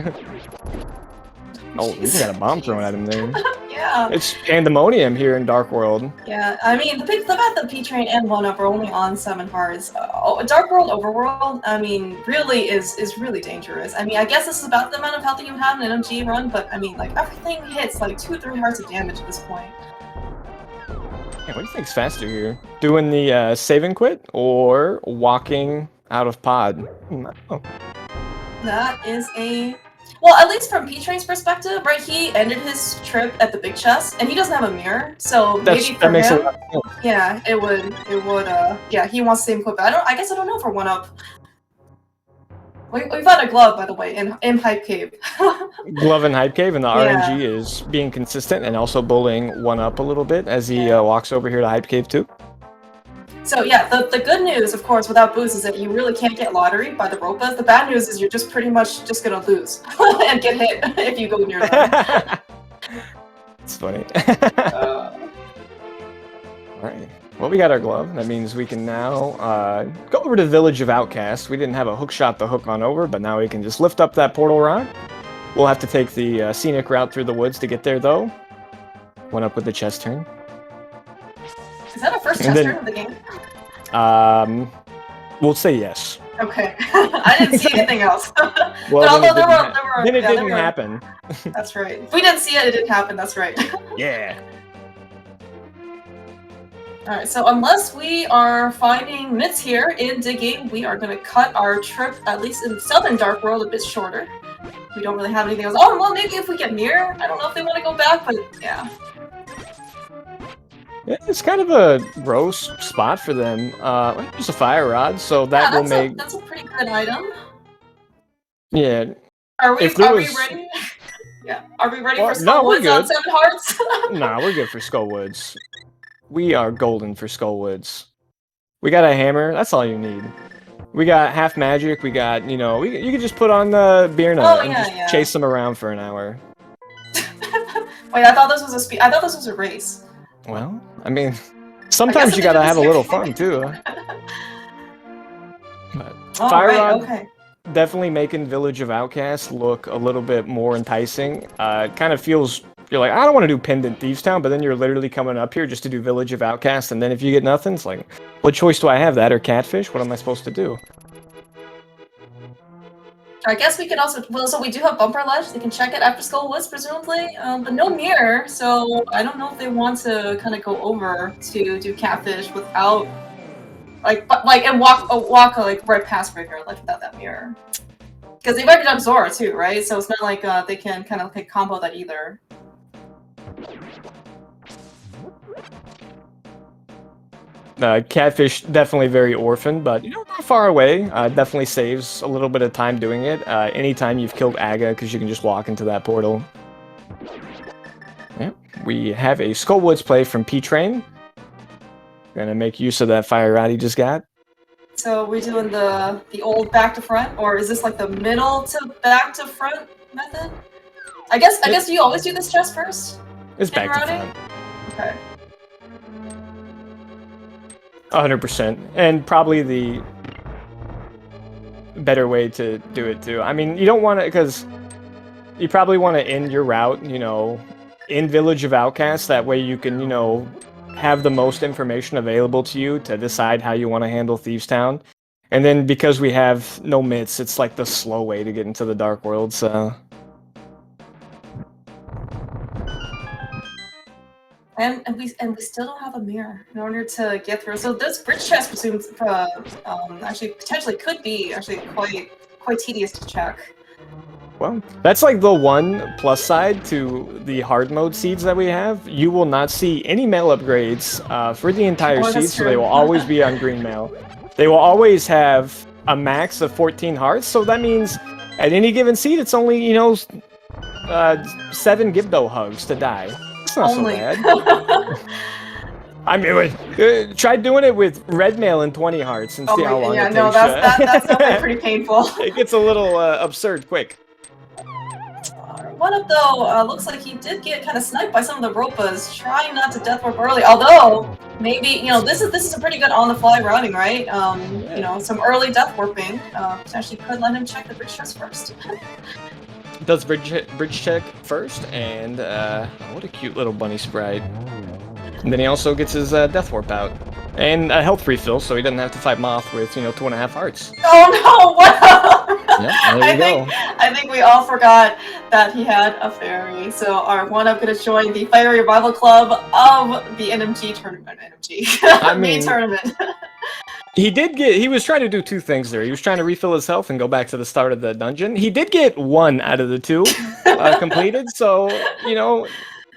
Oh, he's got a bomb thrown at him there. Yeah. It's pandemonium here in Dark World. Yeah, I mean, the fact that P-Train and Oneup are only on 7 hearts, Dark World, Overworld, I mean, really is really dangerous. I mean, I guess this is about the amount of health that you have in an MG run, but I mean, like, everything hits like 2 or 3 hearts of damage at this point. Yeah, what do you think's faster here? Doing the save and quit or walking out of pod? Oh. That is a... Well, at least from P-Train's perspective, right, he ended his trip at the big chest, and he doesn't have a mirror, so maybe for him, yeah, it would, yeah, he wants the same equipment. I guess I don't know for Oneup. We've had a glove, by the way, in Hype Cave. Glove in Hype Cave, and the RNG is being consistent and also bullying Oneup a little bit as he walks over here to Hype Cave too. So yeah, the good news, of course, without boost is that you really can't get lottery by the Ropas. The bad news is you're just pretty much just gonna lose and get hit if you go near them. It's funny. Alright, well we got our glove. That means we can now go over to the Village of Outcasts. We didn't have a hook shot to hook on over, but now we can just lift up that portal rock. We'll have to take the scenic route through the woods to get there though. Oneup with the chest turn. Is that our first chest turn of the game? We'll say yes. Okay. I didn't see anything else. Well, But although then it yeah, didn't happen. That's right. If we didn't see it, it didn't happen. That's right. Yeah. Alright, so unless we are finding myths here in digging, we are going to cut our trip, at least in the Southern Dark World, a bit shorter. We don't really have anything else. Oh, well, maybe if we get near. I don't know if they want to go back, but yeah. It's kind of a gross spot for them. Just a fire rod, so that will make. That's a pretty good item. Yeah. Are we ready? Yeah. Are we ready for Skullwoods on 7 hearts? Nah, we're good for Skullwoods. We are golden for Skullwoods. We got a hammer. That's all you need. We got half magic. We got, you know, you can just put on the beer nut and just chase them around for an hour. Wait, I thought this was a race. Well, I mean, sometimes you gotta have a little fun too. But Fire Rod definitely making Village of Outcasts look a little bit more enticing. It kind of feels, you're like, I don't want to do Pendant Thieves Town, but then you're literally coming up here just to do Village of Outcasts, and then if you get nothing, it's like, what choice do I have, that or Catfish? What am I supposed to do? I guess we can also, well, so we do have Bumper Ledge, they can check it after Skullwoods, presumably, but no mirror, so I don't know if they want to kind of go over to do Catfish without, and walk like right past Rigger, like without that mirror. Because they've already done Zora too, right? So it's not like they can kind of like combo that either. Catfish, definitely very orphan, but you know, not far away. Definitely saves a little bit of time doing it. Anytime you've killed Aga, because you can just walk into that portal. Yeah, we have a Skullwoods play from P-Train. Gonna make use of that fire rod he just got. So we're doing the old back to front, or is this like the middle to back to front method? I guess you always do this chest first. It's back to front. Okay. 100%, and probably the better way to do it too. I mean, you don't want to, because you probably want to end your route, you know, in Village of Outcasts. That way you can, you know, have the most information available to you to decide how you want to handle Thieves Town. And then because we have no myths, it's like the slow way to get into the Dark World, so... And we still don't have a mirror in order to get through. So this bridge chest presumes actually potentially could be quite tedious to check. Well, that's like the one plus side to the hard mode seeds that we have. You will not see any mail upgrades for the entire seed, so they will always be on green mail. They will always have a max of 14 hearts, so that means at any given seed, it's only, you know, 7 Gibdo hugs to die. It's not so bad. I mean, try doing it with red mail and 20 hearts and see how long it takes. No, that's definitely pretty painful. It gets a little absurd quick. Oneup though looks like he did get kind of sniped by some of the Ropas, trying not to death warp early. Although maybe, you know, this is a pretty good on-the-fly routing, right? You know, some early death warping potentially could let him check the bridge chest first. Does bridge check first, and what a cute little bunny sprite. And then he also gets his death warp out. And a health refill, so he doesn't have to fight Moth with, you know, 2.5 hearts. Oh no, what? Yep, there you go. I think we all forgot that he had a fairy. So our Oneup gonna join the Fiery Revival Club of the NMG tournament. I mean, tournament. He was trying to do 2 things there. He was trying to refill his health and go back to the start of the dungeon. He did get 1 out of the 2 completed, so, you know,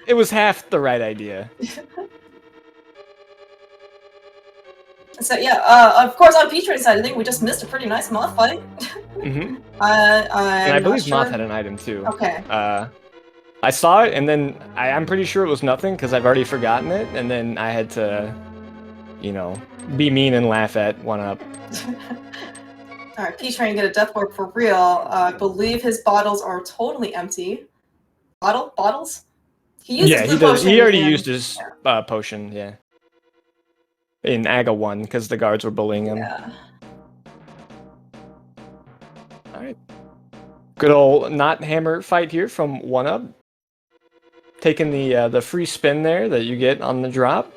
it was half the right idea. So yeah, of course on P-Train's side, I think we just missed a pretty nice Moth fight. Mm-hmm. And I believe Moth had an item too. Okay. I saw it, and then I'm pretty sure it was nothing because I've already forgotten it, and then I had to, you know, be mean and laugh at Oneup. Alright, P-Train get a death warp for real. I believe his bottles are totally empty. Bottles? He used He already used his potion, yeah. In Aga 1, because the guards were bullying him. Yeah. Alright. Good old not hammer fight here from Oneup. Taking the free spin there that you get on the drop.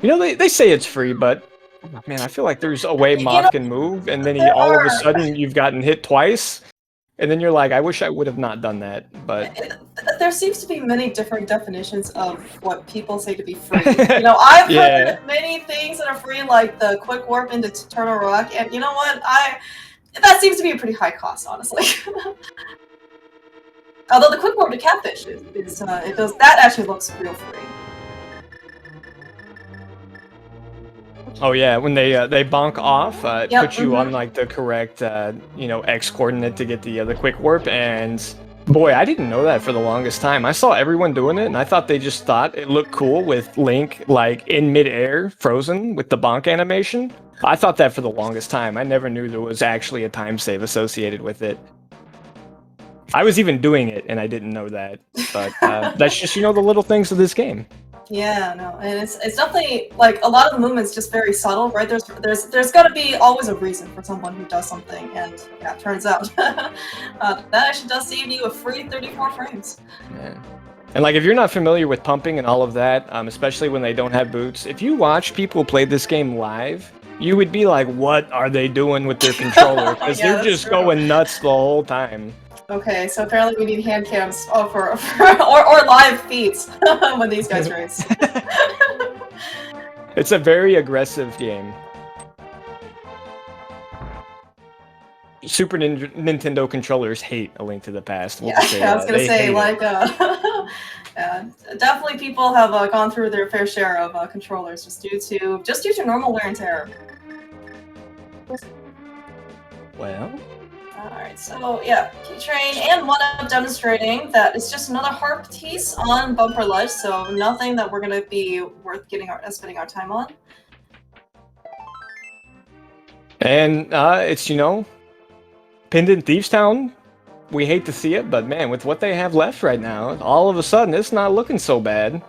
You know, they say it's free, but Oh, man, I feel like there's a way You know, Moth can move, and then he there all of a are. sudden you've gotten hit twice, and then you're like, I wish I would have not done that, but There seems to be many different definitions of what people say to be free. You know, I've yeah. heard many things that are free, like the quick warp into Turtle Rock, and you know what? That seems to be a pretty high cost, honestly. Although the quick warp to Catfish that actually looks real free. Oh yeah, when they bonk off, it Yep, puts you on like the correct X coordinate to get the quick warp, and boy, I didn't know that for the longest time. I saw everyone doing it, and I thought they just thought it looked cool with Link like in midair, frozen with the bonk animation. I thought that for the longest time. I never knew there was actually a time save associated with it. I was even doing it, and I didn't know that. But that's just the little things of this game. Yeah, no, and it's definitely like a lot of the movements just very subtle, right? There's got to be always a reason for someone who does something, and yeah, it turns out that actually does save you a free 34 frames. Yeah. And like if you're not familiar with pumping and all of that, especially when they don't have boots, if you watch people play this game live, you would be like, what are they doing with their controller? Because Yeah, they're just true. going nuts the whole time. Okay, so apparently we need hand cams or live feeds when these guys race. It's a very aggressive game. Super Nintendo controllers hate A Link to the Past. We'll just say I was gonna say, like, yeah, definitely people have gone through their fair share of controllers just due to normal wear and tear. Well. Alright, so yeah, P-Train and Oneup demonstrating that it's just another harp piece on Bumper Ledge, so nothing that we're gonna be worth spending our time on. And it's pinned in Thieves Town. We hate to see it, but man, with what they have left right now, all of a sudden it's not looking so bad.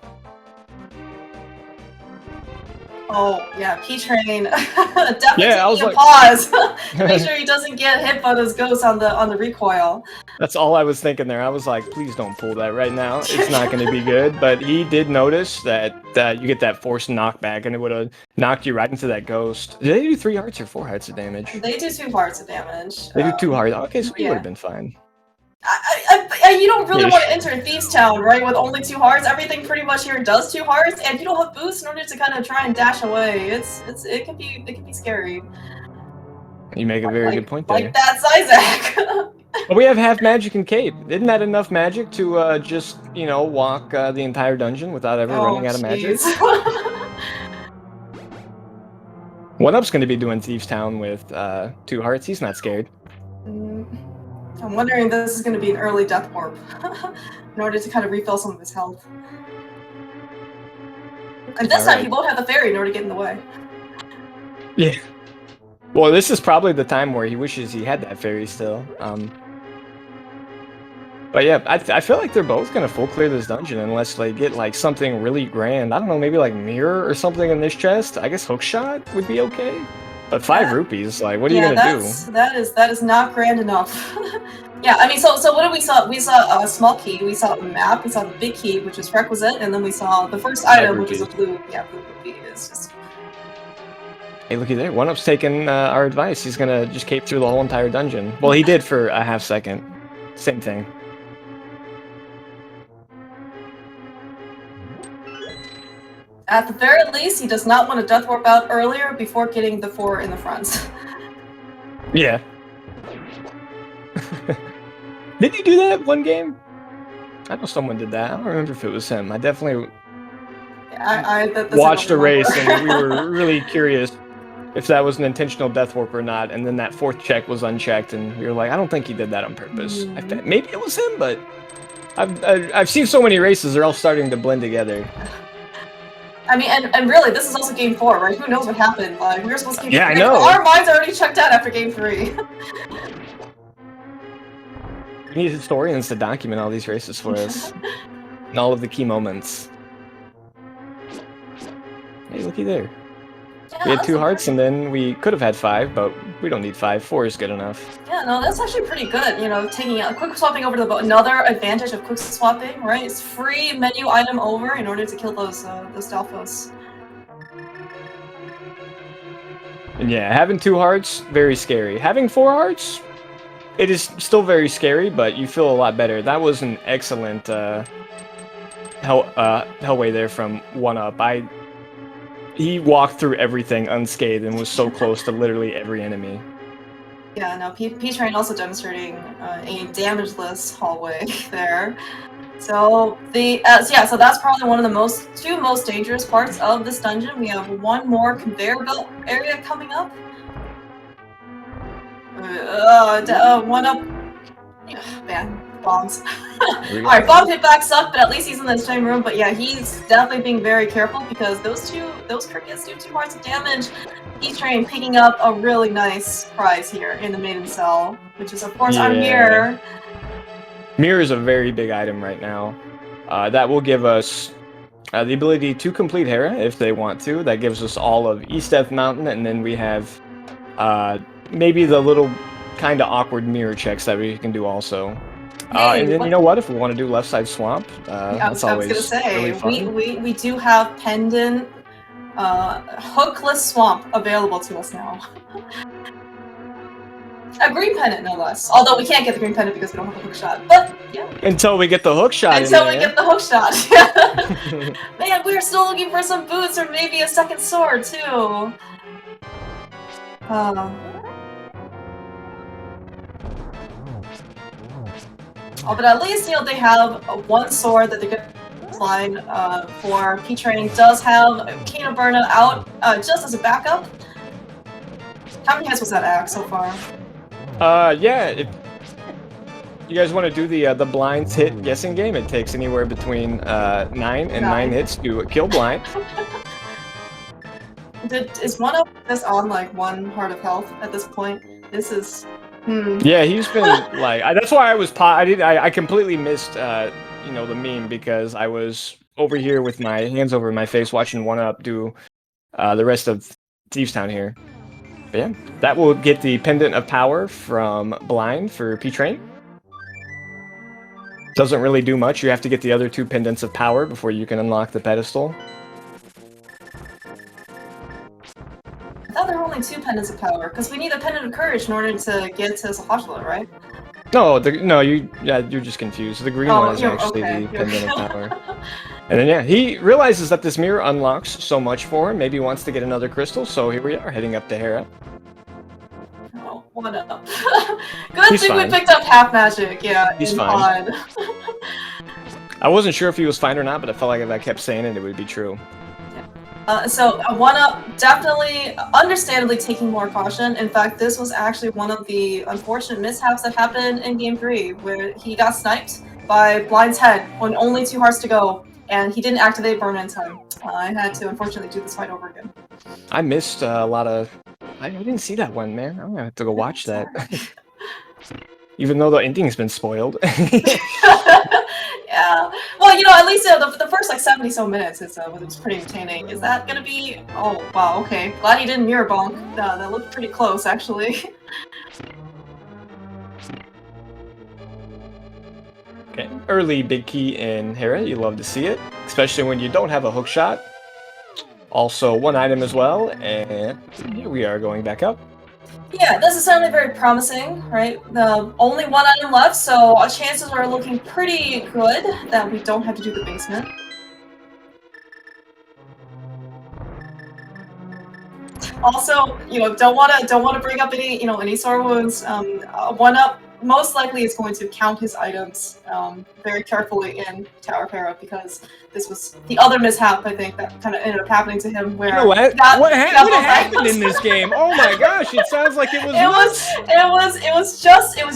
Oh, yeah, P-Train definitely taking a like... pause. Make sure he doesn't get hit by those ghosts on the recoil. That's all I was thinking there. I was like, please don't pull that right now. It's not going to be good. But he did notice that you get that forced knockback, and it would have knocked you right into that ghost. Did they do 3 hearts or 4 hearts of damage? They do 2 hearts of damage. They do 2 hearts. Okay, so he would have been fine. You don't really want to enter Thieves Town, right, with only 2 hearts. Everything pretty much here does 2 hearts, and you don't have boosts in order to kind of try and dash away. It can be scary. You make a very good point there. Like that's Isaac. But we have half magic and cape. Isn't that enough magic to just walk the entire dungeon without ever running out of magic? Oneup's going to be doing Thieves Town with 2 hearts. He's not scared. I'm wondering if this is going to be an early death warp in order to kind of refill some of his health. And this time he won't have the fairy in order to get in the way. Yeah. Well, this is probably the time where he wishes he had that fairy still. But yeah, I feel like they're both going to full clear this dungeon unless they get like something really grand. I don't know, maybe like mirror or something in this chest. I guess hookshot would be okay. But 5 rupees, like, what are you gonna do? That is not grand enough. Yeah, I mean, so what did we saw? We saw a small key, we saw a map, we saw the big key, which is requisite, and then we saw the first item, which is a blue rupee. It's just... Hey, looky there. Oneup's taking our advice. He's gonna just cape through the whole entire dungeon. Well, he did for a half second. Same thing. At the very least, he does not want to death warp out earlier before getting the 4 in the front. Yeah. Did he do that one game? I know someone did that. I don't remember if it was him. I definitely watched a race, and we were really curious if that was an intentional death warp or not. And then that 4th check was unchecked, and we were like, I don't think he did that on purpose. Maybe it was him, but I've seen so many races; they're all starting to blend together. I mean, and really, this is also game 4, right? Who knows what happened? Like, we were supposed to game 3. I know. Our minds already checked out after game 3. We need historians to document all these races for us. And all of the key moments. Hey, looky there. Yeah, we had 2 hearts, and then we could have had 5, but we don't need 5. 4 is good enough. Yeah, no, that's actually pretty good. Taking quick swapping over to the boat. Another advantage of quick swapping, right? It's free menu item over in order to kill those Stalfos. And yeah, having 2 hearts, very scary. Having 4 hearts, it is still very scary, but you feel a lot better. That was an excellent Hellway there from Oneup. He walked through everything unscathed and was so close to literally every enemy. Yeah, no, P-Train also demonstrating a damageless hallway there. So so that's probably one of the two most dangerous parts of this dungeon. We have one more conveyor belt area coming up. One up. Man, bombs. Alright, bomb hitback suck, but at least he's in the same room. But yeah, he's definitely being very careful because those crickets do 2 hearts of damage. P-Train picking up a really nice prize here in the maiden cell, which is of course our mirror. Mirror is a very big item right now. That will give us the ability to complete Hera if they want to. That gives us all of East Death Mountain, and then we have maybe the little kind of awkward mirror checks that we can do also. Hey, and then you know what? If we want to do left side swamp, that's always really fun. We do have pendant hookless swamp available to us now. A green pendant, no less. Although we can't get the green pendant because we don't have a hook shot. But yeah. Until we get the hook shot. Until we get the hook shot. Man, we're still looking for some boots or maybe a second sword too. Oh, but at least they have one sword that they could line for. P-Train does have Cane of Burna out just as a backup. How many hits was that axe so far? Yeah, if you guys want to do the blind hit guessing game, it takes anywhere between 9 and 9 hits to kill blind. Is one of this on like 1 heart of health at this point? This is. Yeah, he's been like. That's why I was. I completely missed the meme because I was over here with my hands over my face watching Oneup do the rest of Thieves Town here. But yeah, that will get the Pendant of Power from Blind for P-Train. Doesn't really do much. You have to get the other 2 Pendants of Power before you can unlock the pedestal. I thought there were only 2 Pendants of Power, because we need a Pendant of Courage in order to get to Sahajla, right? No, you're just confused. The green one is actually the Pendant of Power. And then yeah, he realizes that this mirror unlocks so much for him. Maybe he wants to get another crystal, so here we are, heading up to Hera. Oh, Oneup. Good thing we picked up half magic, yeah. He's fine. I wasn't sure if he was fine or not, but I felt like if I kept saying it, it would be true. So Oneup definitely, understandably taking more caution. In fact, this was actually one of the unfortunate mishaps that happened in Game 3, where he got sniped by Blind's head when only 2 hearts to go, and he didn't activate burn in time. I had to unfortunately do this fight over again. I missed a lot of. I didn't see that one, man. I'm gonna have to go watch that. Even though the ending's been spoiled. Yeah. Well, at least the first like 70-so minutes was pretty entertaining. Is that gonna be? Oh wow. Okay. Glad he didn't mirror bonk. That looked pretty close, actually. Okay. Early big key in Hera. You love to see it, especially when you don't have a hook shot. Also, 1 item as well, and here we are going back up. Yeah, this is certainly very promising, right? Only 1 item left, so our chances are looking pretty good that we don't have to do the basement. Also, don't want to bring up any sore wounds. Oneup most likely is going to count his items very carefully in Tower of Hera because this was the other mishap I think that kind of ended up happening to him. Where what happened in this game? Oh my gosh! It sounds like it was. It was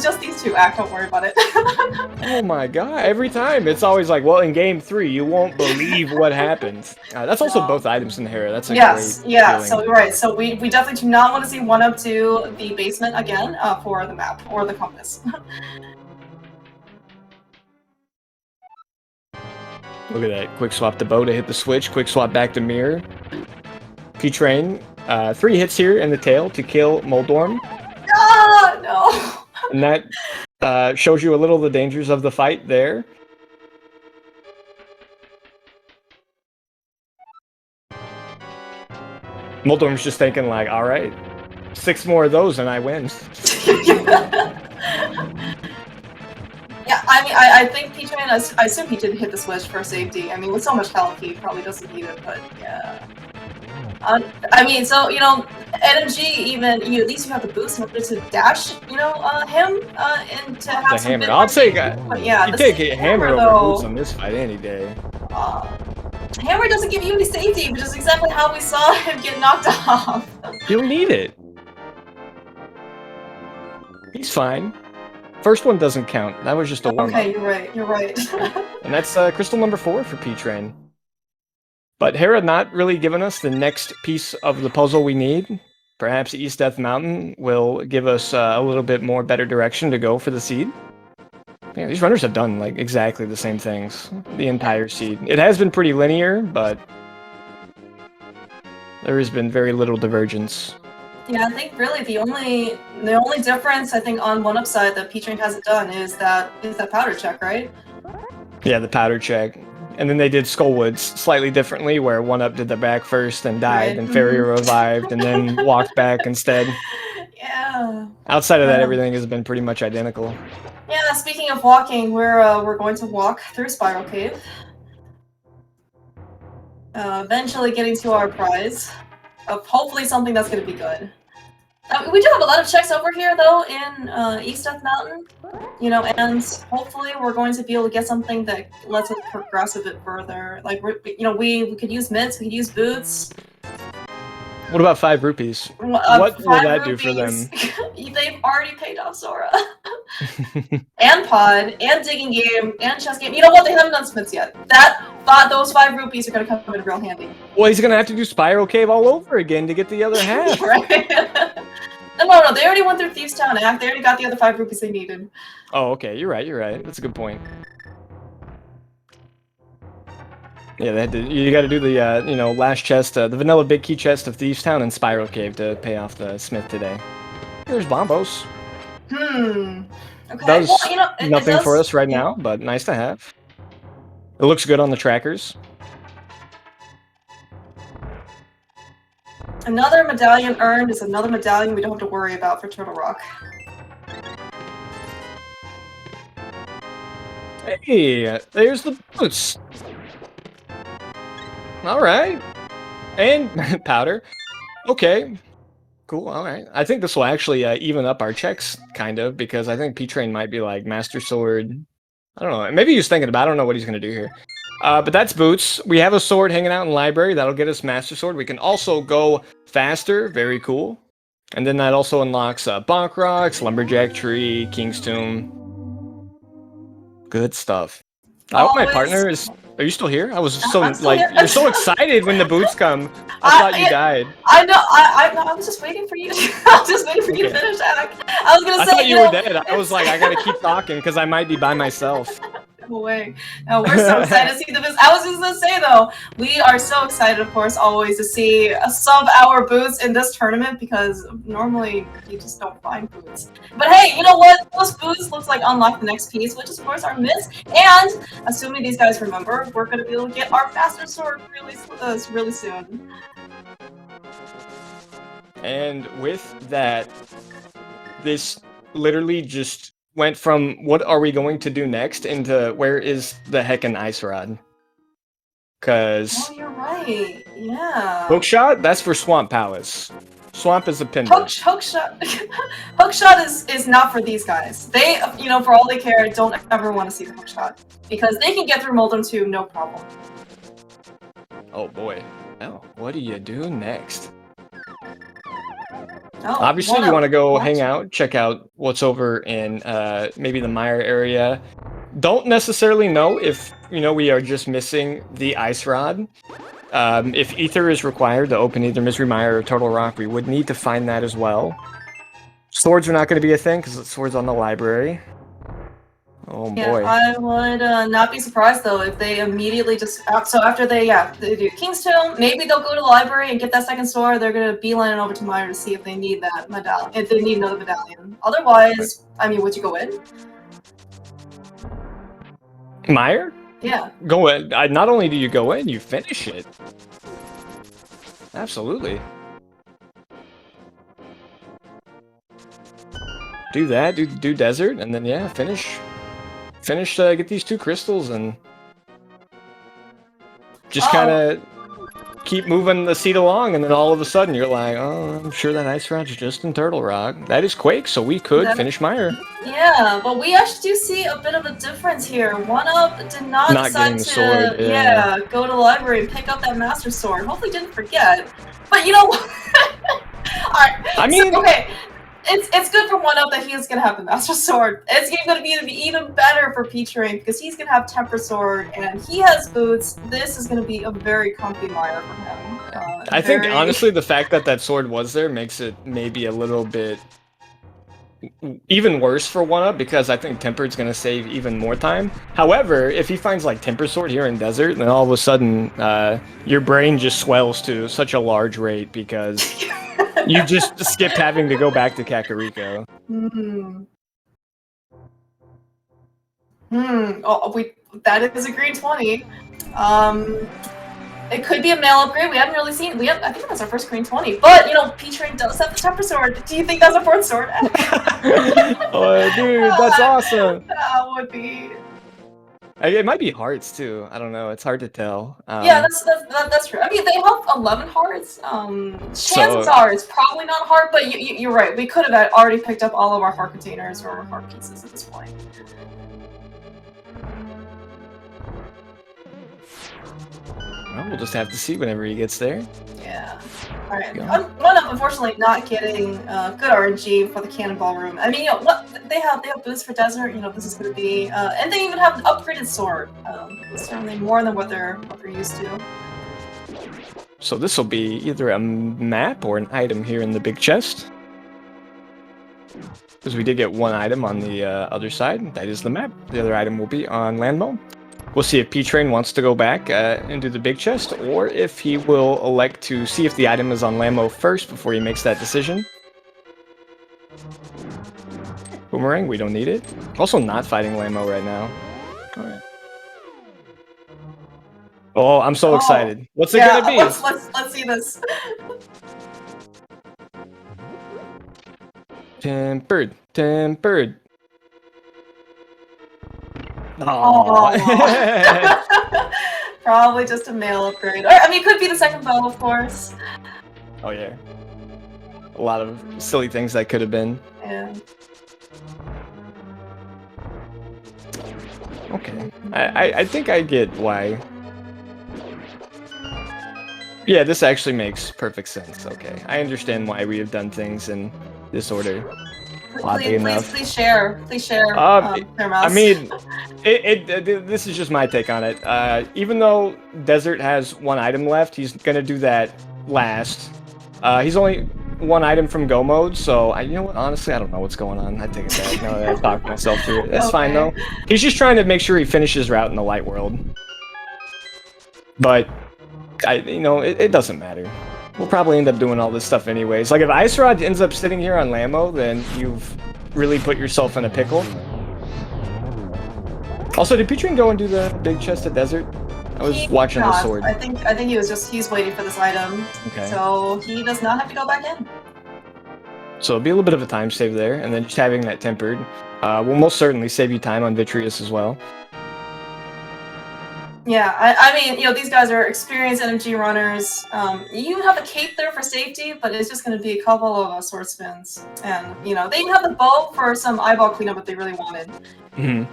just these 2. Don't worry about it. Oh my god! Every time it's always like, well, in Game 3, you won't believe what happens. That's also both items in Hera. That's a great feeling. So right. So we definitely do not want to see Oneup to the basement again for the map or the compass. Look at that. Quick swap to bow to hit the switch. Quick swap back to mirror. P-Train. 3 hits here in the tail to kill Moldorm. Ah, no. And that shows you a little of the dangers of the fight there. Moldorm's just thinking like, alright, 6 more of those and I win. Yeah, I mean, I think P-Train, I assume he did hit the switch for safety. I mean, with so much health, he probably doesn't need it, but yeah. I mean, so, you know, NMG even, at least you have the boost in order to dash, you know, him, and to have The some hammer. bit I'll more take speed. But yeah, you the take a hammer over though, boots on this fight any day. Hammer doesn't give you any safety, which is exactly how we saw him get knocked off. He'll need it. He's fine. First one doesn't count. That was just a warm-up. Okay, you're right. And that's crystal number 4 for P-Train. But Hera not really giving us the next piece of the puzzle we need. Perhaps East Death Mountain will give us a little bit more better direction to go for the seed. Yeah, these runners have done like exactly the same things the entire seed. It has been pretty linear, but there has been very little divergence. Yeah, I think really the only difference I think on one upside that P-Train hasn't done is that powder check, right? Yeah, the powder check. And then they did Skullwoods slightly differently, where Oneup did the back first and died, Right. and Farrier revived, and then walked back instead. Yeah. Outside of that, everything has been pretty much identical. Yeah, speaking of walking, we're going to walk through Spiral Cave. Eventually getting to our prize of hopefully something that's going to be good. We do have a lot of checks over here, though, in East Death Mountain, you know, and hopefully we're going to be able to get something that lets us progress a bit further. Like, we could use mitts, we could use boots. What about 5 rupees? What will that do for them? They've already paid off Sora. And Pod, and Digging Game, and Chess Game. You know what? They haven't done Smiths yet. Those 5 rupees are going to come in real handy. Well, he's going to have to do Spiral Cave all over again to get the other half. Right? No, they already went through Thieves Town Act. They already got the other 5 rupees they needed. Oh, okay. You're right. That's a good point. Yeah, they had to, you got to do the, you know, last chest, the vanilla big key chest of Thieves Town and Spiral Cave to pay off the Smith today. There's Bombos. Okay. Does well, you know, nothing for us right now, but nice to have. It looks good on the trackers. Another medallion earned is another medallion we don't have to worry about for Turtle Rock. Hey, there's the boots. Alright. And powder. Okay. Cool, alright. I think this will actually even up our checks, kind of, because I think P-Train might be like Master Sword. I don't know. Maybe he's thinking about it. I don't know what he's going to do here. But that's boots. We have a sword hanging out in the library. That'll get us Master Sword. We can also go faster. Very cool. And then that also unlocks Bonk Rocks, Lumberjack Tree, King's Tomb. Good stuff. I hope my partner is... Are you still here? I was so, like, you're so excited when the boots come. I thought you died. I know, I was just waiting for you to, I was just waiting for you to finish, Alec. I was gonna say, I thought you were dead. I was like, I gotta keep talking, because I might be by myself. No way. No, we're so excited to see the boots. I was just gonna say, though, we are so excited, of course, always to see a sub-hour boots in this tournament, because normally you just don't find boots. But hey, you know what? Those boots looks like unlock the next piece, which is, of course, our mitts. And, assuming these guys remember, we're gonna be able to get our Master Sword really soon. And with that, this literally just went from what are we going to do next into where is the heckin' ice rod? Cause oh, you're right. Yeah. Hookshot, that's for Swamp Palace. Swamp is a pendant. Hookshot Hookshot is not for these guys. They, you know, for all they care, don't ever want to see the hookshot. Because they can get through Moldrum 2, no problem. Oh boy. Well, what do you do next? Oh, obviously, you want to go hang out, check out what's over in maybe the Mire area. Don't necessarily know if, you know, we are just missing the ice rod. If ether is required to open either Misery Mire or Turtle Rock, we would need to find that as well. Swords are not going to be a thing because the sword's on the library. Oh boy. Yeah, I would not be surprised though if they immediately just so after they do King's Tomb, maybe they'll go to the library and get that second sword. They're gonna beeline it over to Mire to see if they need that medallion, if they need another medallion. Otherwise, I mean, would you go in? Mire? Yeah. Go in. Not only do you go in, you finish it. Absolutely. do that, do desert, and then yeah, finish, get these 2 crystals and just kind of keep moving the seat along, and then all of a sudden you're like, oh, I'm sure that Ice Rod's just in Turtle Rock. That is Quake, so we could finish Mire. Yeah, but we actually do see a bit of a difference here. Oneup did not decide to sword, go to the library and pick up that Master Sword. Hopefully didn't forget. But you know what? Alright, I mean, so, okay. It's good for Oneup that he is gonna have the Master Sword. It's gonna be even better for P-Train because he's gonna have Temper Sword and he has boots. This is gonna be a very comfy mire for him. I think honestly the fact that that sword was there makes it maybe a little bit even worse for Oneup because I think Tempered's gonna save even more time. However, if he finds like Temper Sword here in Desert, then all of a sudden your brain just swells to such a large rate because you just skipped having to go back to Kakariko. Oh, that is a green 20. It could be a male upgrade. We haven't really seen. I think that's our first green 20. But you know, P-Train does have the Temper Sword. Do you think that's a 4th sword? Oh, dude, that's awesome. That would be. It might be hearts too. I don't know. It's hard to tell. Yeah, that's true. I mean, they have 11 hearts. Chances are it's probably not heart, but you're right. We could have already picked up all of our heart containers or heart pieces at this point. Well, we'll just have to see whenever he gets there. Yeah. Alright. Oneup, unfortunately, not getting good RNG for the Cannonball Room. I mean, you know, what they have boots for desert. You know, this is going to be, and they even have an upgraded sword. Certainly more than what they're used to. So this will be either a map or an item here in the big chest. Because we did get 1 item on the other side. That is the map. The other item will be on Landmo. We'll see if P-Train wants to go back into the big chest, or if he will elect to see if the item is on Landmo first before he makes that decision. Boomerang, we don't need it. Also not fighting Landmo right now. Alright. Oh, I'm so excited. What's it gonna be? Let's see this. Tempered. Probably just a male upgrade. Or, I mean, it could be the 2nd bow, of course. Oh yeah. A lot of silly things that could have been. Yeah. Okay. I think I get why. Yeah, this actually makes perfect sense. Okay. I understand why we have done things in this order. Please share. I mean, this is just my take on it. Even though Desert has 1 item left, he's gonna do that last. He's only 1 item from go mode, so you know what? Honestly, I don't know what's going on. I take it back now that I've talked myself through it. That's fine though. He's just trying to make sure he finishes route in the light world. But it doesn't matter. We'll probably end up doing all this stuff anyways. Like, if Ice Rod ends up sitting here on Lammo, then you've really put yourself in a pickle. Also, did P-Train go and do the big chest at Desert? I was watching the sword. I think he's waiting for this item. Okay. So he does not have to go back in. So it'll be a little bit of a time save there, and then just having that Tempered will most certainly save you time on Vitreous as well. Yeah, I mean, you know, these guys are experienced NMG runners. You have a cape there for safety, but it's just going to be a couple of sword spins. And, you know, they even have the bow for some eyeball cleanup if they really wanted. Mm-hmm.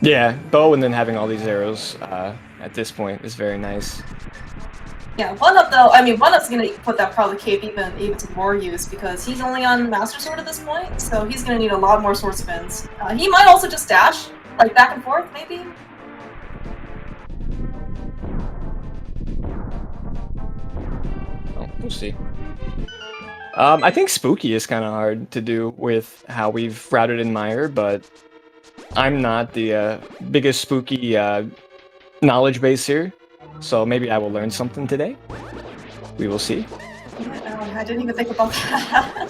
Yeah, bow and then having all these arrows at this point is very nice. Yeah, Oneup though, I mean, Oneup's going to put that probably cape even to more use because he's only on Master Sword at this point, so he's going to need a lot more sword spins. He might also just dash, like back and forth, maybe? We'll see. I think Spooky is kind of hard to do with how we've routed in Mire, but I'm not the biggest Spooky knowledge base here, so maybe I will learn something today. We will see. I didn't even think about that.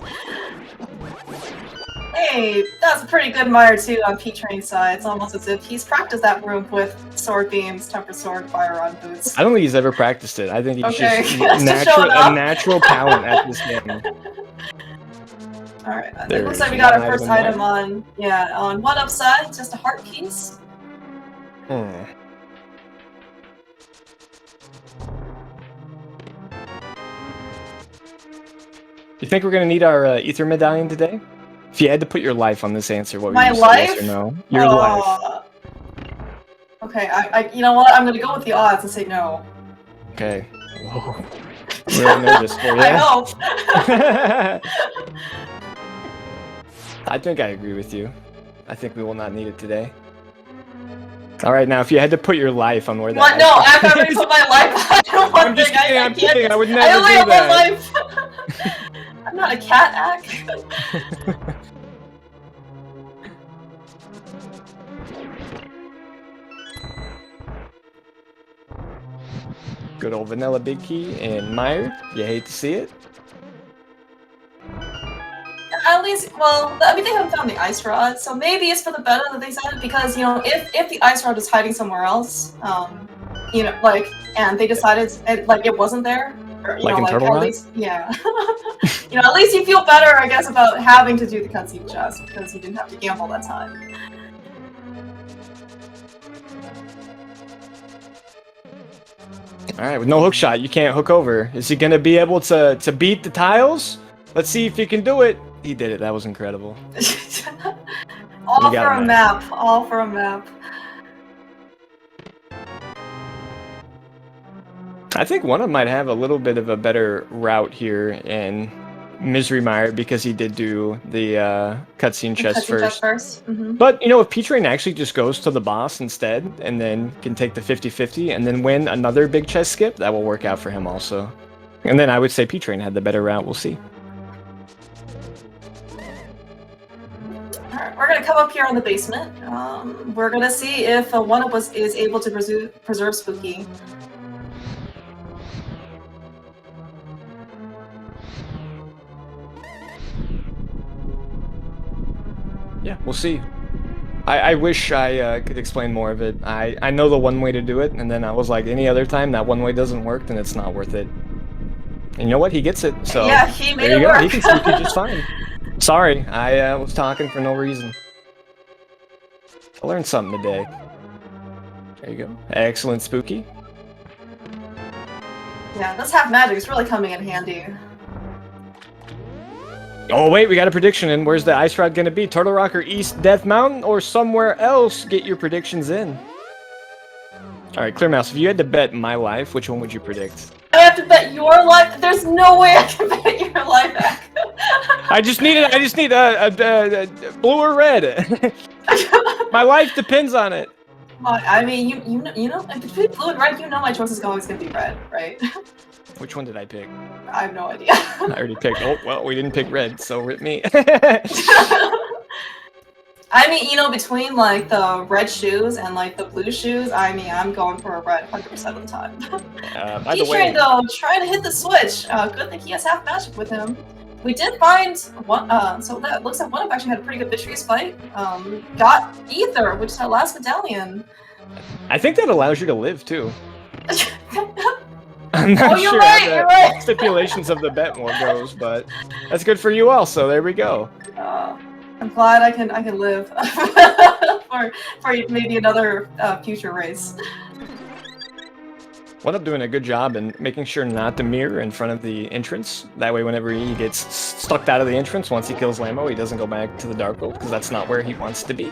Hey, that's a pretty good Mire too on P-Train's side. It's almost as if he's practiced that room with sword beams, temper sword, fire rod boots. I don't think he's ever practiced it. I think he's just a natural talent at this game. Alright, it There's looks like we got our one first item item on one upside, just a heart piece. Hmm. You think we're gonna need our ether medallion today? If you had to put your life on this answer, what would My you say? life? Yes or no? Your life. Okay, you know what? I'm gonna go with the odds and say no. Okay. Whoa. I'm really nervous for you. I hope. I think I agree with you. I think we will not need it today. All right, now if you had to put your life on where that. What? No, after I already put my life on one I'm just thing, kidding. I I'm can't. kidding. I would I never only do have that. one life. I'm not a cat, Ack. Good old vanilla big key and Meyer. You hate to see it. At least, well, I mean, they haven't found the ice rod, so maybe it's for the better that they said it, because, you know, if the ice rod is hiding somewhere else, you know, like, and they decided, it wasn't there, or, you Like know, in like, Turtle at Rock? least, yeah. You know, at least you feel better, I guess, about having to do the cutscene chest, because you didn't have to gamble that time. All right, with no hook shot, you can't hook over. Is he gonna be able to beat the tiles? Let's see if he can do it. He did it. That was incredible. All You got for a a map. All for a map. I think Oneup might have a little bit of a better route here in Misery Mire because he did do the cutscene chest first. Mm-hmm. But, you know, if P-Train actually just goes to the boss instead and then can take the 50-50 and then win another big chest skip, that will work out for him also. And then I would say P-Train had the better route. We'll see. Alright, we're gonna come up here on the basement. We're gonna see if one of us is able to preserve Spooky. Yeah, we'll see. I wish I could explain more of it. I know the one way to do it, and then I was like, any other time that one way doesn't work, then it's not worth it. And you know what? He gets it, so yeah, he made there you it go. work. He can speak it just fine. Sorry, I was talking for no reason. I learned something today. There you go. Excellent, Spooky. Yeah, this half magic is really coming in handy. Oh wait, we got a prediction in. Where's the ice rod gonna be? Turtle Rock or East Death Mountain or somewhere else? Get your predictions in. Alright, Clear Mouse, if you had to bet my life, which one would you predict? I have to bet your life. There's no way I can bet your life back. I just need a blue or red. My life depends on it. I mean, you know, between blue and red, you know my choice is always gonna be red, right? Which one did I pick? I have no idea. I already picked. Oh, well, we didn't pick red, so rip me. I mean, you know, between like the red shoes and like the blue shoes, I mean, I'm going for a red 100% of the time. By the way, P-Train though, trying to hit the switch. Good thing he has half magic with him. We did find one, so that looks like Oneup actually had a pretty good victorious fight. Got Ether, which is our last medallion. I think that allows you to live too. I'm not you're sure right, how you're the right. stipulations of the bet more goes, but that's good for you also. There we go. I'm glad I can live for maybe another future race. Oneup doing a good job in making sure not to mirror in front of the entrance. That way, whenever he gets stuck out of the entrance, once he kills Lambo, he doesn't go back to the Dark World because that's not where he wants to be.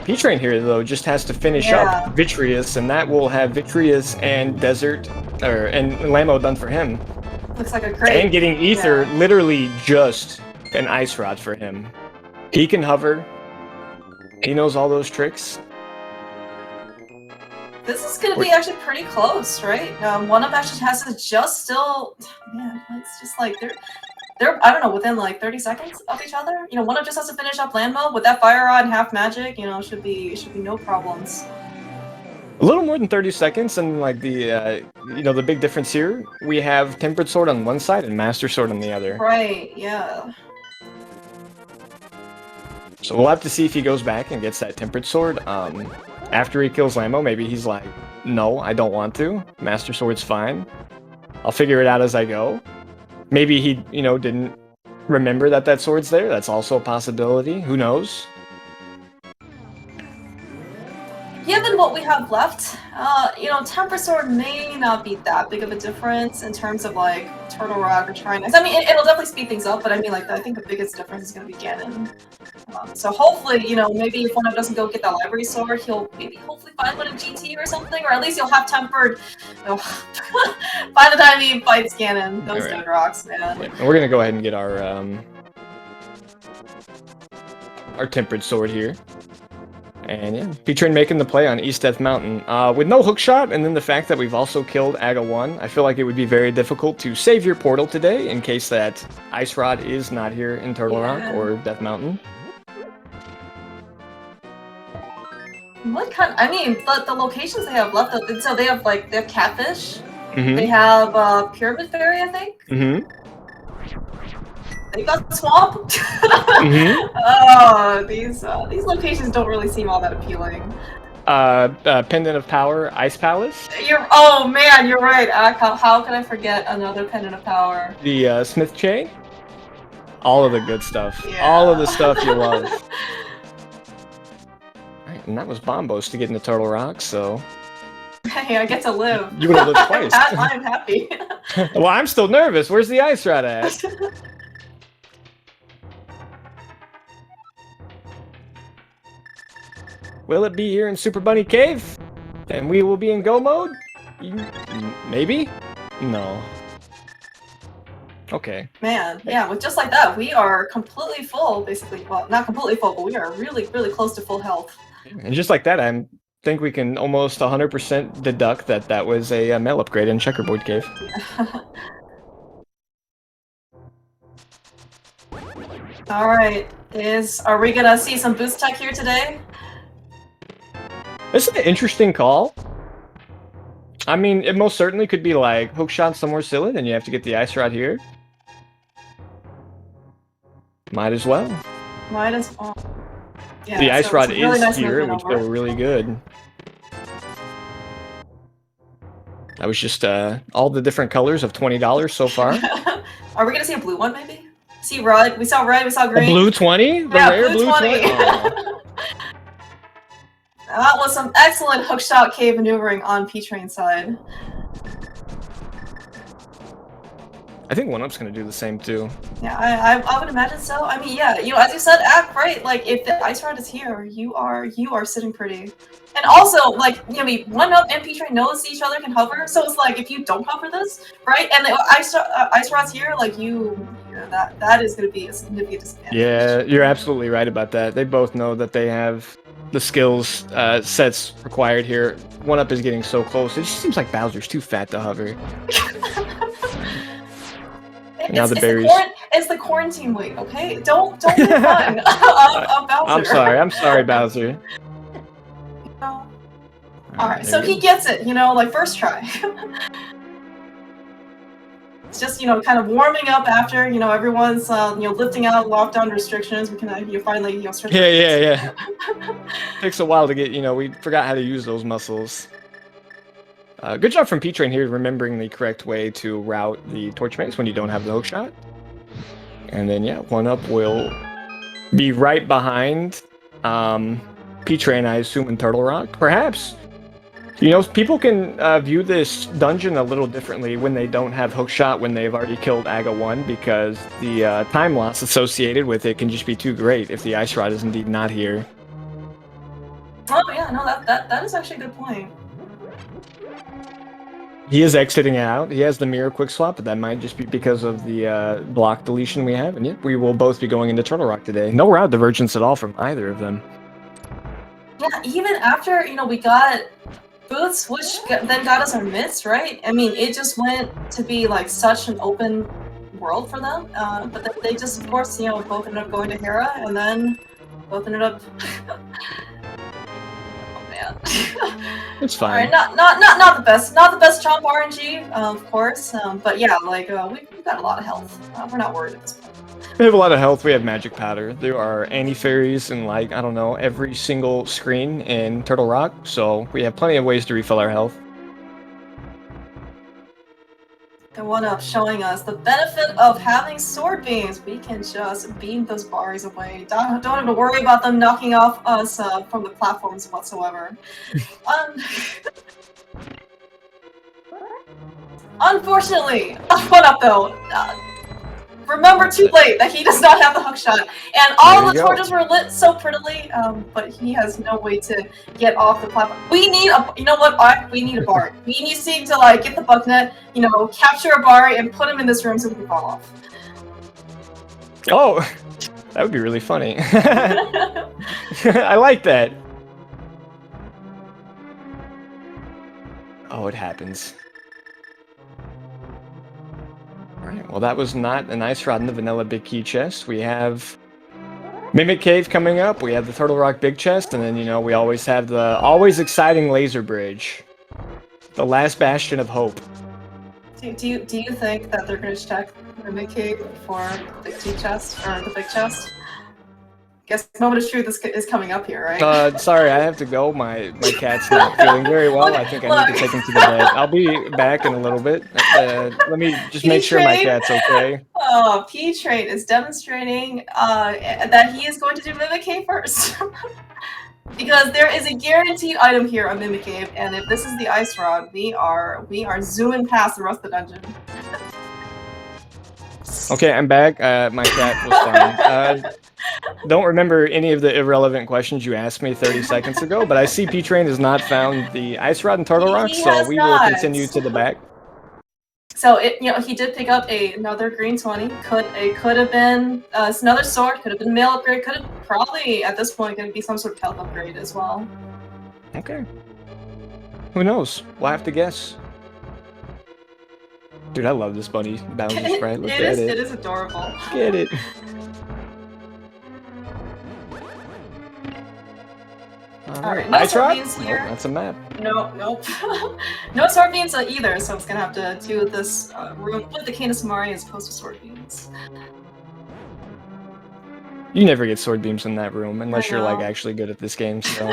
P-Train here, though, just has to finish up Vitreous, and that will have Vitreous and Desert, and Lambo done for him. Looks like a great... And getting Ether, literally just an ice rod for him. He can hover. He knows all those tricks. This is going to be actually pretty close, right? Oneup actually has to just still... Man, it's just like... They're, I don't know, within like 30 seconds of each other. You know, Oneup just has to finish up land mode with that fire rod and half magic. You know, should be no problems. A little more than 30 seconds, and like the you know, the big difference here, we have Tempered Sword on one side and Master Sword on the other. Right. Yeah. So we'll have to see if he goes back and gets that Tempered Sword. After he kills Lambo, maybe he's like, no, I don't want to. Master Sword's fine. I'll figure it out as I go. Maybe he, didn't remember that sword's there. That's also a possibility. Who knows? Given what we have left, Temper Sword may not be that big of a difference in terms of like Turtle Rock or Trinus. I mean, it'll definitely speed things up, but I mean, I think the biggest difference is going to be Ganon. So hopefully, maybe if Oneup doesn't go get that library sword, he'll hopefully find one in GT or something, or at least he'll have tempered. By the time he fights Ganon, those Right. dude rocks, man. Yeah. And we're gonna go ahead and get our tempered sword here. And yeah, P-Train making the play on East Death Mountain. With no hookshot, and then the fact that we've also killed Aga 1, I feel like it would be very difficult to save your portal today in case that Ice Rod is not here in Turtle Rock or Death Mountain. What kind? I mean, the locations they have left. So they have Catfish. Mm-hmm. They have Pyramid Fairy, I think. Mm-hmm. They got Swamp. Mm-hmm. Oh, these locations don't really seem all that appealing. Pendant of Power, Ice Palace. Oh man, you're right. How can I forget another Pendant of Power? The Smith Chain. All of the good stuff. Yeah. All of the stuff you love. Right, and that was Bombos to get into Turtle Rock, so. Hey, I get to live. You would have lived twice. I'm happy. Well, I'm still nervous. Where's the Ice Rod at? Will it be here in Super Bunny Cave? And we will be in go mode? Maybe? No. Okay. Man, yeah, with just like that, we are completely full, basically. Well, not completely full, but we are really, really close to full health. And just like that, I think we can almost 100% deduct that was a mail upgrade in Checkerboard Cave. Alright, are we gonna see some boost tech here today? This is an interesting call. I mean, it most certainly could be like hookshot somewhere silly, then you have to get the Ice Rod here. Might as well. Might as well. Yeah, the Ice Rod really is nice here, it would over. feel really good. That was just all the different colors of $20 so far. Are we gonna see a blue one, maybe? See red, we saw green. A blue 20? The yeah, rare blue 20? Oh. That was some excellent hookshot cave maneuvering on P-Train's side. I think Oneup's gonna do the same too. Yeah, I would imagine so. I mean, yeah, as you said, act right. Like, if the Ice Rod is here, you are sitting pretty. And also, like, Oneup and P-Train knows each other can hover, so it's like, if you don't hover this, right, and the Ice Rod's here, like, that is gonna be a significant disadvantage. Yeah, you're absolutely right about that. They both know that they have the skills sets required here. Oneup is getting so close. It just seems like Bowser's too fat to hover. Now the berries. It's the quarantine weight, okay? Don't make fun of Bowser. I'm sorry, Bowser. Alright, so he gets it, like first try. It's just, kind of warming up after, everyone's, lifting out lockdown restrictions. We can, finally, start. Yeah. Takes a while to get, we forgot how to use those muscles. Good job from P-Train here, remembering the correct way to route the Torch Maze when you don't have the hookshot. And then, yeah, Oneup will be right behind P-Train, I assume, in Turtle Rock. Perhaps, people can view this dungeon a little differently when they don't have hookshot, when they've already killed Aga 1, because the time loss associated with it can just be too great if the Ice Rod is indeed not here. Oh, yeah, no, that is actually a good point. He is exiting out. He has the mirror quick swap, but that might just be because of the block deletion we have. And yep, we will both be going into Turtle Rock today. No route divergence at all from either of them. Yeah, even after, we got boots, which then got us our mitts, right? I mean, it just went to be like such an open world for them. But then they just, of course, both ended up going to Hera, and then both ended up... It's fine. Right, not the best chomp RNG, of course. But yeah, we've got a lot of health. We're not worried at this point. We have a lot of health. We have magic powder. There are anti-fairies in every single screen in Turtle Rock. So we have plenty of ways to refill our health. And Oneup showing us the benefit of having sword beams. We can just beam those bars away. Don't have to worry about them knocking off us from the platforms whatsoever. Unfortunately, Oneup though. Remember too late that he does not have the hook shot, and all the torches were lit so prettily, but he has no way to get off the platform. We need a, you know what? We need a bar. We need to like get the bug net, you know, capture a bar and put him in this room so we can fall off. Oh, that would be really funny. I like that. Oh, it happens. Alright, well that was not a nice rod in the vanilla big key chest. We have Mimic Cave coming up, we have the Turtle Rock big chest, and then, you know, we always have the always exciting laser bridge. The last bastion of hope. Do you think that they're going to check Mimic Cave for the key chest, or the big chest? Guess moment of truth is coming up here, right? Sorry, I have to go. My cat's not feeling very well. I think I need to take him to the bed. I'll be back in a little bit. Let me just make sure my cat's okay. Oh, P-Train is demonstrating that he is going to do Mimic Cave first. Because there is a guaranteed item here on Mimic Cave, and if this is the ice rod, we are zooming past the rest of the dungeon. Okay, I'm back. My cat was fine. Don't remember any of the irrelevant questions you asked me 30 seconds ago, but I see P-Train has not found the ice rod and Turtle Rock, so we will continue to the back. So he did pick up another green 20. Could have been another sword. Could have been mail upgrade. Could have probably at this point going to be some sort of health upgrade as well. Okay. Who knows? We'll have to guess. Dude, I love this bunny Bowser sprite. Look at it. It is adorable. Get it. Alright, no sword beams here. Oh, that's a map. Nope. No sword beams either, so it's gonna have to do this room with the Canis Amari as opposed to sword beams. You never get sword beams in that room unless you're like actually good at this game. So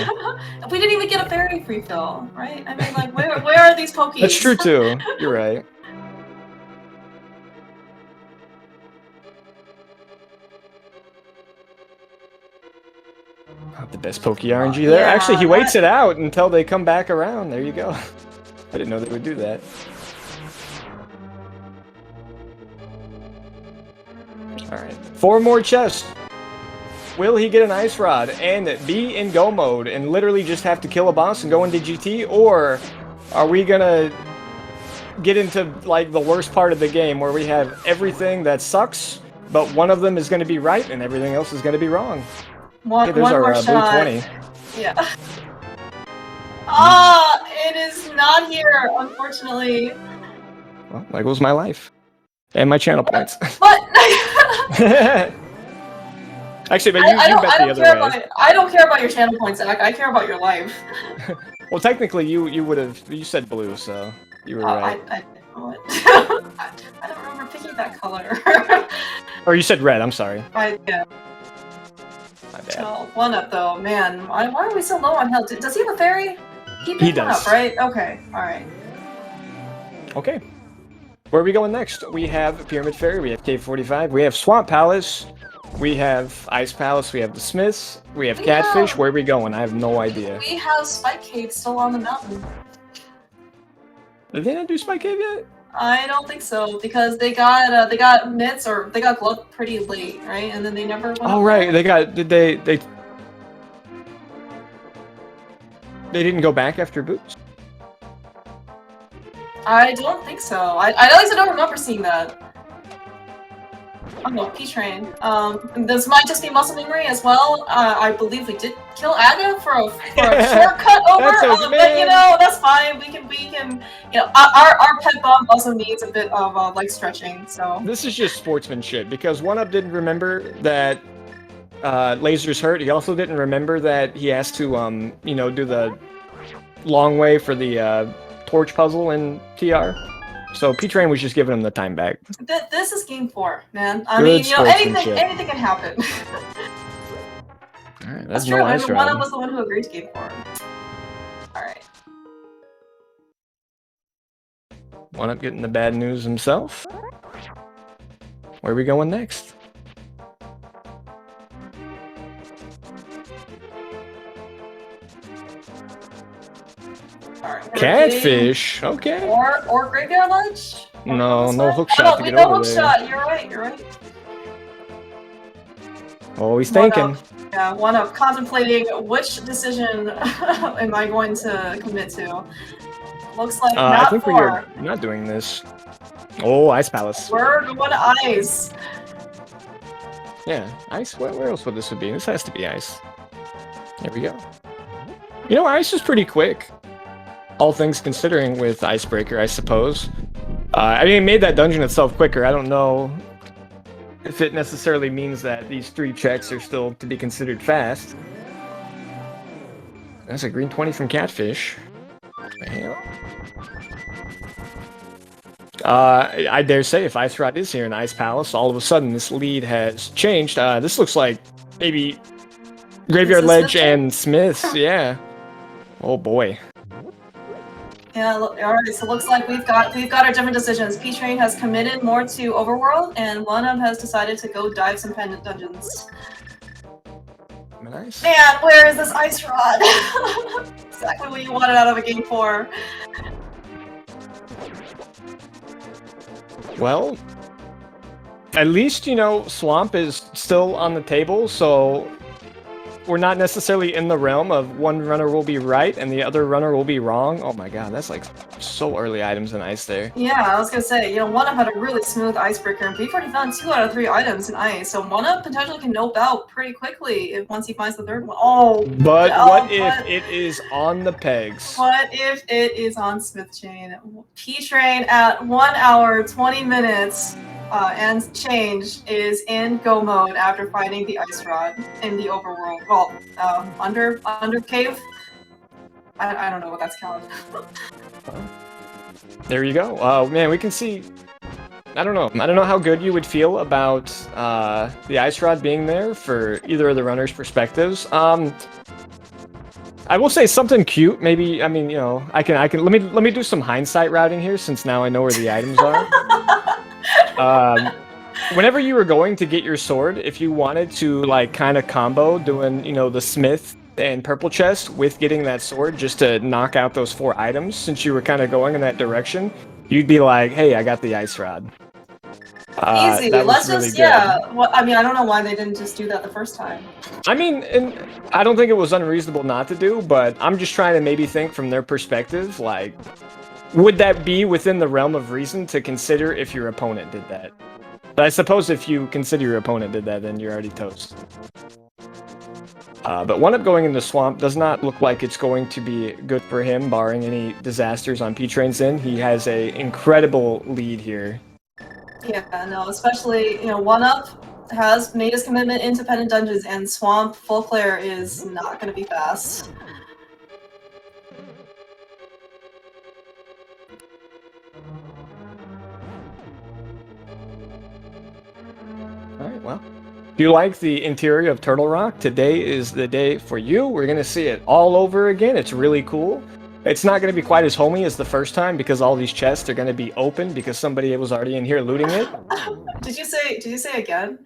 we didn't even get a fairy refill, right? I mean, like, where are these pokies? That's true too. You're right. Not the best Pokey RNG there. Yeah, actually, he waits it out until they come back around. There you go. I didn't know they would do that. Alright. 4 more chests. Will he get an ice rod and be in go mode and literally just have to kill a boss and go into GT? Or are we gonna get into like the worst part of the game where we have everything that sucks, but one of them is gonna be right and everything else is gonna be wrong? One there's our more shot. blue 20. Yeah. Ah, it is not here, unfortunately. Well, there goes my life. And my channel points. What? Actually, but you bet the other way. I don't care about your channel points, Zach. I care about your life. Well, technically, you said blue, so you were right. What? I don't remember picking that color. Or you said red. I'm sorry. Yeah. My bad. Oh, Oneup though, man. Why are we so low on health? Does he have a fairy? He does. Up, right? Okay. All right. Okay. Where are we going next? We have Pyramid Fairy. We have Cave 45. We have Swamp Palace. We have Ice Palace. We have the Smiths. We have Catfish. Where are we going? I have no idea. We have Spike Cave still on the mountain. Did they not do Spike Cave yet? I don't think so, because they got mitts or they got glove pretty late, right? And then they never went Oh right, they didn't go back after Boots? I don't think so. At least I don't remember seeing that. Oh no, P-Train. This might just be muscle memory as well. I believe we did kill Aga for a shortcut over, but you know, that's fine. We can, you know, our pet bomb also needs a bit of like stretching. So this is just sportsmanship because Oneup didn't remember that Laser's hurt. He also didn't remember that he has to you know, do the long way for the torch puzzle in TR. So P-Train was just giving him the time back. This is game 4, man. I mean, you know, anything can happen. All right, that's true. I mean, Oneup was the one who agreed to game 4. All right. Oneup getting the bad news himself. Where are we going next? Alright, Catfish. Okay. Or graveyard ledge? No, no hook Oh, shot no, to we get no over hook there. shot. You're right. You're right. Oh, he's thinking. Yeah, Oneup contemplating which decision am I going to commit to. Looks like I not think we're not doing this. Oh, Ice Palace. We're going to ice. Yeah, ice. Where else would this be? This has to be ice. There we go. You know, ice is pretty quick. All things considering with Icebreaker, I suppose. I mean, it made that dungeon itself quicker. I don't know if it necessarily means that these 3 checks are still to be considered fast. That's a green 20 from Catfish. I dare say if Ice Rod is here in Ice Palace, all of a sudden this lead has changed. This looks like maybe Graveyard Ledge and Smiths, yeah. Oh boy. Yeah, alright, so it looks like we've got our different decisions. P-Train has committed more to Overworld, and Oneup has decided to go dive some pendant dungeons. Nice. Man, where is this Ice Rod? Exactly what you wanted out of a game 4. Well, at least, you know, Swamp is still on the table, so we're not necessarily in the realm of one runner will be right and the other runner will be wrong. Oh my god, that's like so early items in ice there. Yeah, I was gonna say, you know, Oneup had a really smooth icebreaker, and we've already found 2 out of 3 items in ice, so Oneup potentially can nope out pretty quickly once he finds the 3rd one. Oh, but what if it is on the pegs? What if it is on Smith Chain? P-Train at 1 hour, 20 minutes, and change is in go mode after finding the Ice Rod in the overworld. Well, under cave? I don't know what that's called. There you go. Man, we can see. I don't know how good you would feel about the Ice Rod being there for either of the runners' perspectives. I will say something cute. Maybe, I mean, you know, I can let me do some hindsight routing here since now I know where the items are. Whenever you were going to get your sword, if you wanted to like kind of combo doing, you know, the smith and purple chest with getting that sword just to knock out those 4 items, since you were kind of going in that direction, you'd be like, hey, I got the Ice Rod. Easy. Let's really just, yeah. Well, I mean, I don't know why they didn't just do that the first time. I mean, and I don't think it was unreasonable not to do, but I'm just trying to maybe think from their perspective, like, would that be within the realm of reason to consider if your opponent did that? But I suppose if you consider your opponent did that, then you're already toast. But Oneup going into Swamp does not look like it's going to be good for him, barring any disasters on P-Train's end. He has a incredible lead here. Yeah, no, especially, you know, Oneup has made his commitment into pendant dungeons, and Swamp full player is not going to be fast. Alright, well. If you like the interior of Turtle Rock, today is the day for you. We're going to see it all over again. It's really cool. It's not going to be quite as homey as the first time because all these chests are going to be open because somebody was already in here looting it. Did you say again?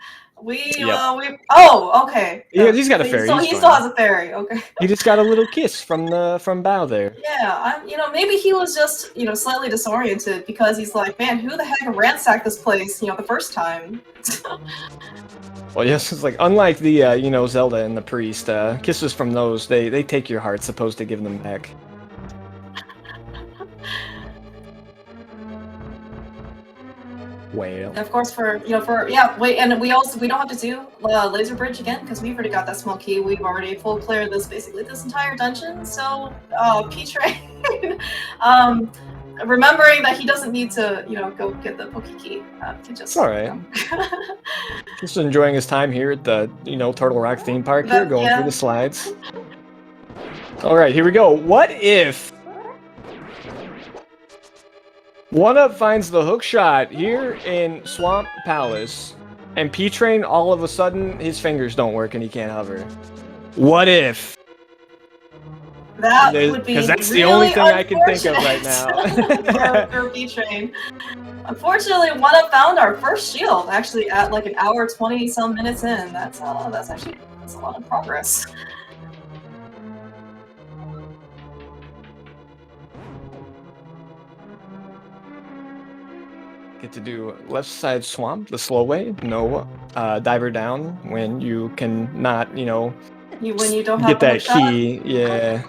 Yep. Oh, okay. Yeah, he's got a fairy. He still has a fairy. Okay. He just got a little kiss from Bao there. Yeah, you know, maybe he was just, you know, slightly disoriented because he's like, man, who the heck ransacked this place, you know, the first time? Well, yes, it's like, unlike the, you know, Zelda and the priest, kisses from those, they take your heart, supposed to give them back. Whale. Of course, and we don't have to do laser bridge again because we've already got that small key. We've already full cleared this entire dungeon. So P-Train, remembering that he doesn't need to, you know, go get the Poke Key. Just all right. You know. Just enjoying his time here at the, you know, Turtle Rock theme park here, going through the slides. All right, here we go. What if Oneup finds the hook shot here in Swamp Palace, and P-Train all of a sudden his fingers don't work and he can't hover? What if That would be because that's the really only thing I can think of right unfortunate now. for P-Train. Unfortunately, Oneup found our first shield actually at like an hour 20 some minutes in. That's a lot of progress. Get to do left side swamp the slow way. No diver down when you can not, When you don't have get a that hook shot. key. Yeah.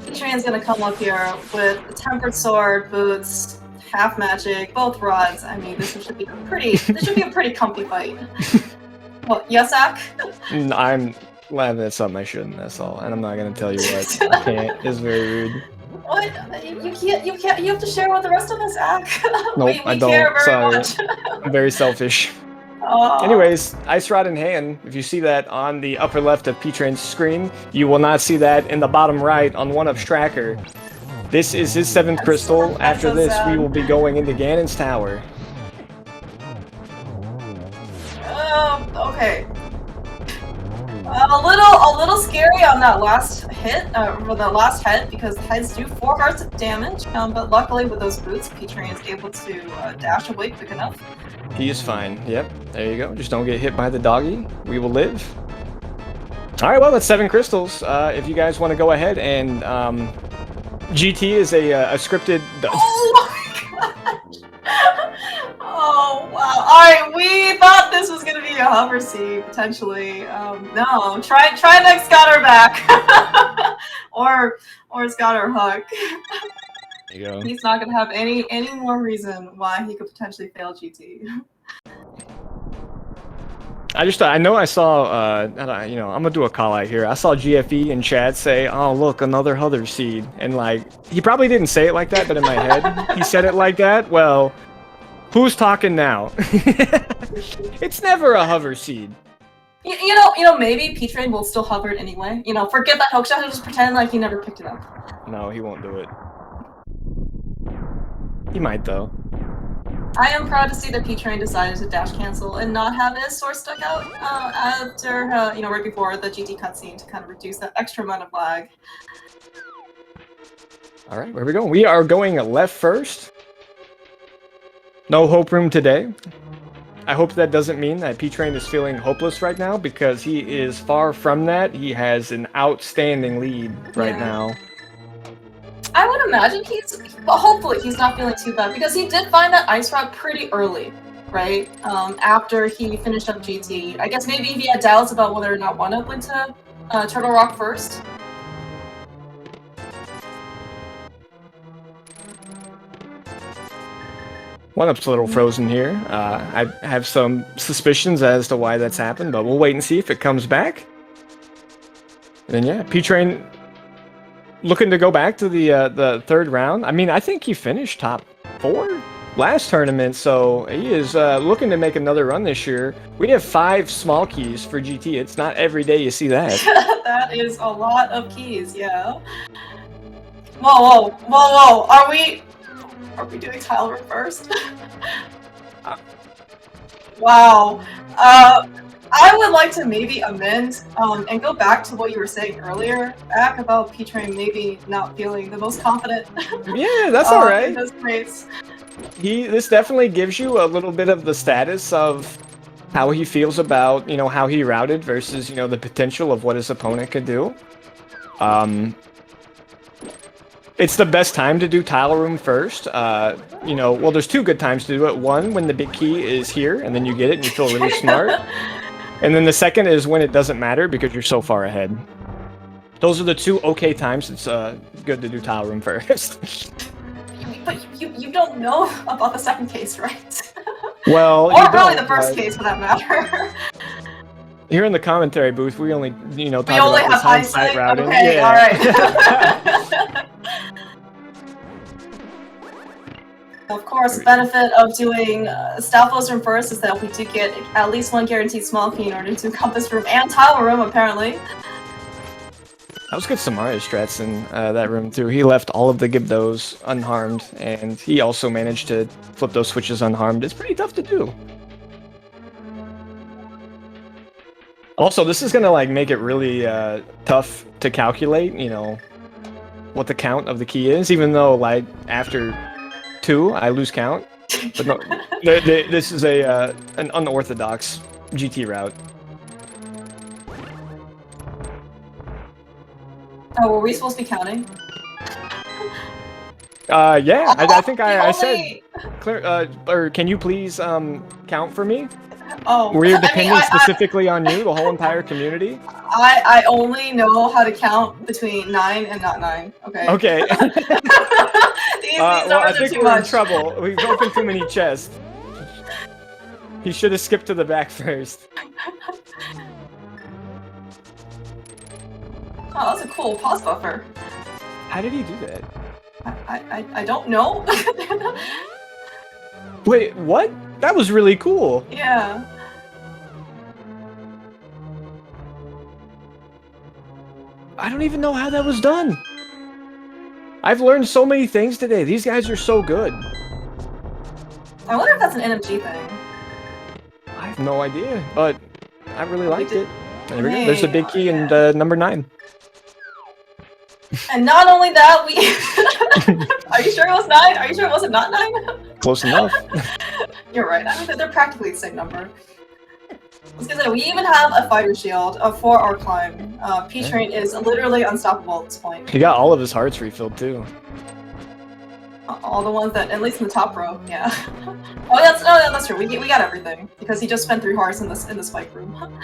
P-Train's gonna come up here with a tempered sword, boots, half magic, both rods. I mean, this should be a pretty comfy fight. What? Yes, Zach? I'm laughing at something I shouldn't. That's all, and I'm not gonna tell you what. I can't. It's very rude. What? You can't. You have to share with the rest of us, Zach. Nope, we I don't. care very Sorry. much. I'm very selfish. Oh. Anyways, ice rod in hand. If you see that on the upper left of P-Train's screen, you will not see that in the bottom right on Oneup's tracker. This is his 7th crystal. After this, we will be going into Ganon's tower. Okay. A little scary on that last hit, or the last head, because heads do 4 hearts of damage. But luckily with those boots, P-Train is able to dash away quick enough. He is fine. Yep, there you go. Just don't get hit by the doggy. We will live. All right, well, that's 7 crystals. If you guys want to go ahead and GT is a scripted. Oh my gosh! Oh wow! All right, we thought this was gonna be a hover seed potentially. No, try next Scott or back, or Scott or Huck. There you go. He's not gonna have any more reason why he could potentially fail GT. I know I saw, I'm gonna do a call out here. I saw GFE in chat say, "Oh, look, another hover seed," and like he probably didn't say it like that, but in my head he said it like that. Well, who's talking now? It's never a hover seed. You know, maybe P-Train will still hover it anyway. Forget that hook shot and just pretend like he never picked it up. No, he won't do it. He might though. I am proud to see that P-Train decided to dash cancel and not have his sword stuck out after, right before the GT cutscene to kind of reduce that extra amount of lag. All right, where are we going? We are going left first. No hope room today. I hope that doesn't mean that P-Train is feeling hopeless right now, because he is far from that. He has an outstanding lead right now. I would imagine hopefully he's not feeling too bad, because he did find that ice rod pretty early, right? After he finished up GT. I guess maybe he had doubts about whether or not Oneup went to Turtle Rock first. Oneup's a little frozen here. I have some suspicions as to why that's happened, but we'll wait and see if it comes back. And then yeah, P-Train looking to go back to the 3rd round. I mean, I think he finished top 4 last tournament, so he is looking to make another run this year. We have 5 small keys for GT. It's not every day you see that. That is a lot of keys, yeah. Whoa! Are we doing tile room first? Wow. I would like to maybe amend and go back to what you were saying earlier, back about P-Train maybe not feeling the most confident. Yeah, that's all right. In this race. This definitely gives you a little bit of the status of how he feels about, how he routed versus, the potential of what his opponent could do. It's the best time to do tile room first. Well, there's 2 good times to do it. One, when the big key is here, and then you get it and you feel really smart. And then the second is when it doesn't matter because you're so far ahead. Those are the 2 okay times. It's good to do tile room first. But you don't know about the second case, right? Well, or really the first case for that matter. Here in the commentary booth, we only, talk we only about have hindsight routing. Okay, yeah. all right. Of course, the benefit of doing Stalfos room first is that we do get at least 1 guaranteed small key in order to encompass room and tile room, apparently. That was good Samaria strats in that room too. He left all of the Gibdos unharmed, and he also managed to flip those switches unharmed. It's pretty tough to do. Also, this is gonna like make it really tough to calculate, you know, what the count of the key is, even though like after 2 I lose count. But no, this is an unorthodox GT route. Oh, were we supposed to be counting? Yeah, I think I only... said, Claire, or can you please count for me? Oh, Were you depending I specifically on you, the whole entire community? I only know how to count between 9 and not 9. Okay. Okay. these Well, I numbers are think too we're in much. trouble. We've opened too many chests. He should have skipped to the back first. Oh, that's a cool pause buffer. How did he do that? I don't know. Wait, what? That was really cool. Yeah. I don't even know how that was done. I've learned so many things today. These guys are so good. I wonder if that's an NMG thing. I have no idea, but I really liked it. There we go. Hey, There's a big key in number 9. And not only that, we... Are you sure it was 9? Are you sure it wasn't not 9? Close enough. You're right. I mean, they're practically the same number. I was gonna say, we even have a fighter shield for our climb. P-Train is literally unstoppable at this point. He got all of his hearts refilled too. All the ones that, at least in the top row, yeah. Oh, that's true. We got everything because he just spent 3 hearts in the spike room.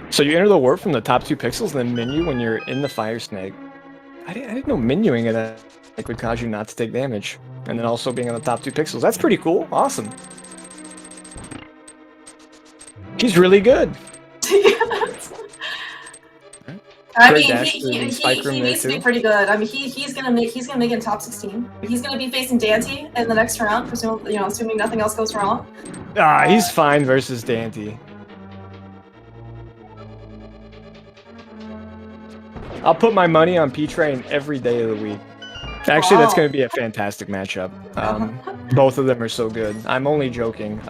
So you enter the warp from the top 2 pixels, then menu when you're in the fire snake. I didn't know menuing it would cause you not to take damage, and then also being on the top 2 pixels. That's pretty cool. Awesome. He's really good. I mean, he needs to be pretty good. I mean, he's gonna make it in top 16. He's gonna be facing Dante in the next round, presumably, assuming nothing else goes wrong. He's fine versus Dante. I'll put my money on P-Train every day of the week. Actually, that's going to be a fantastic matchup. Both of them are so good. I'm only joking.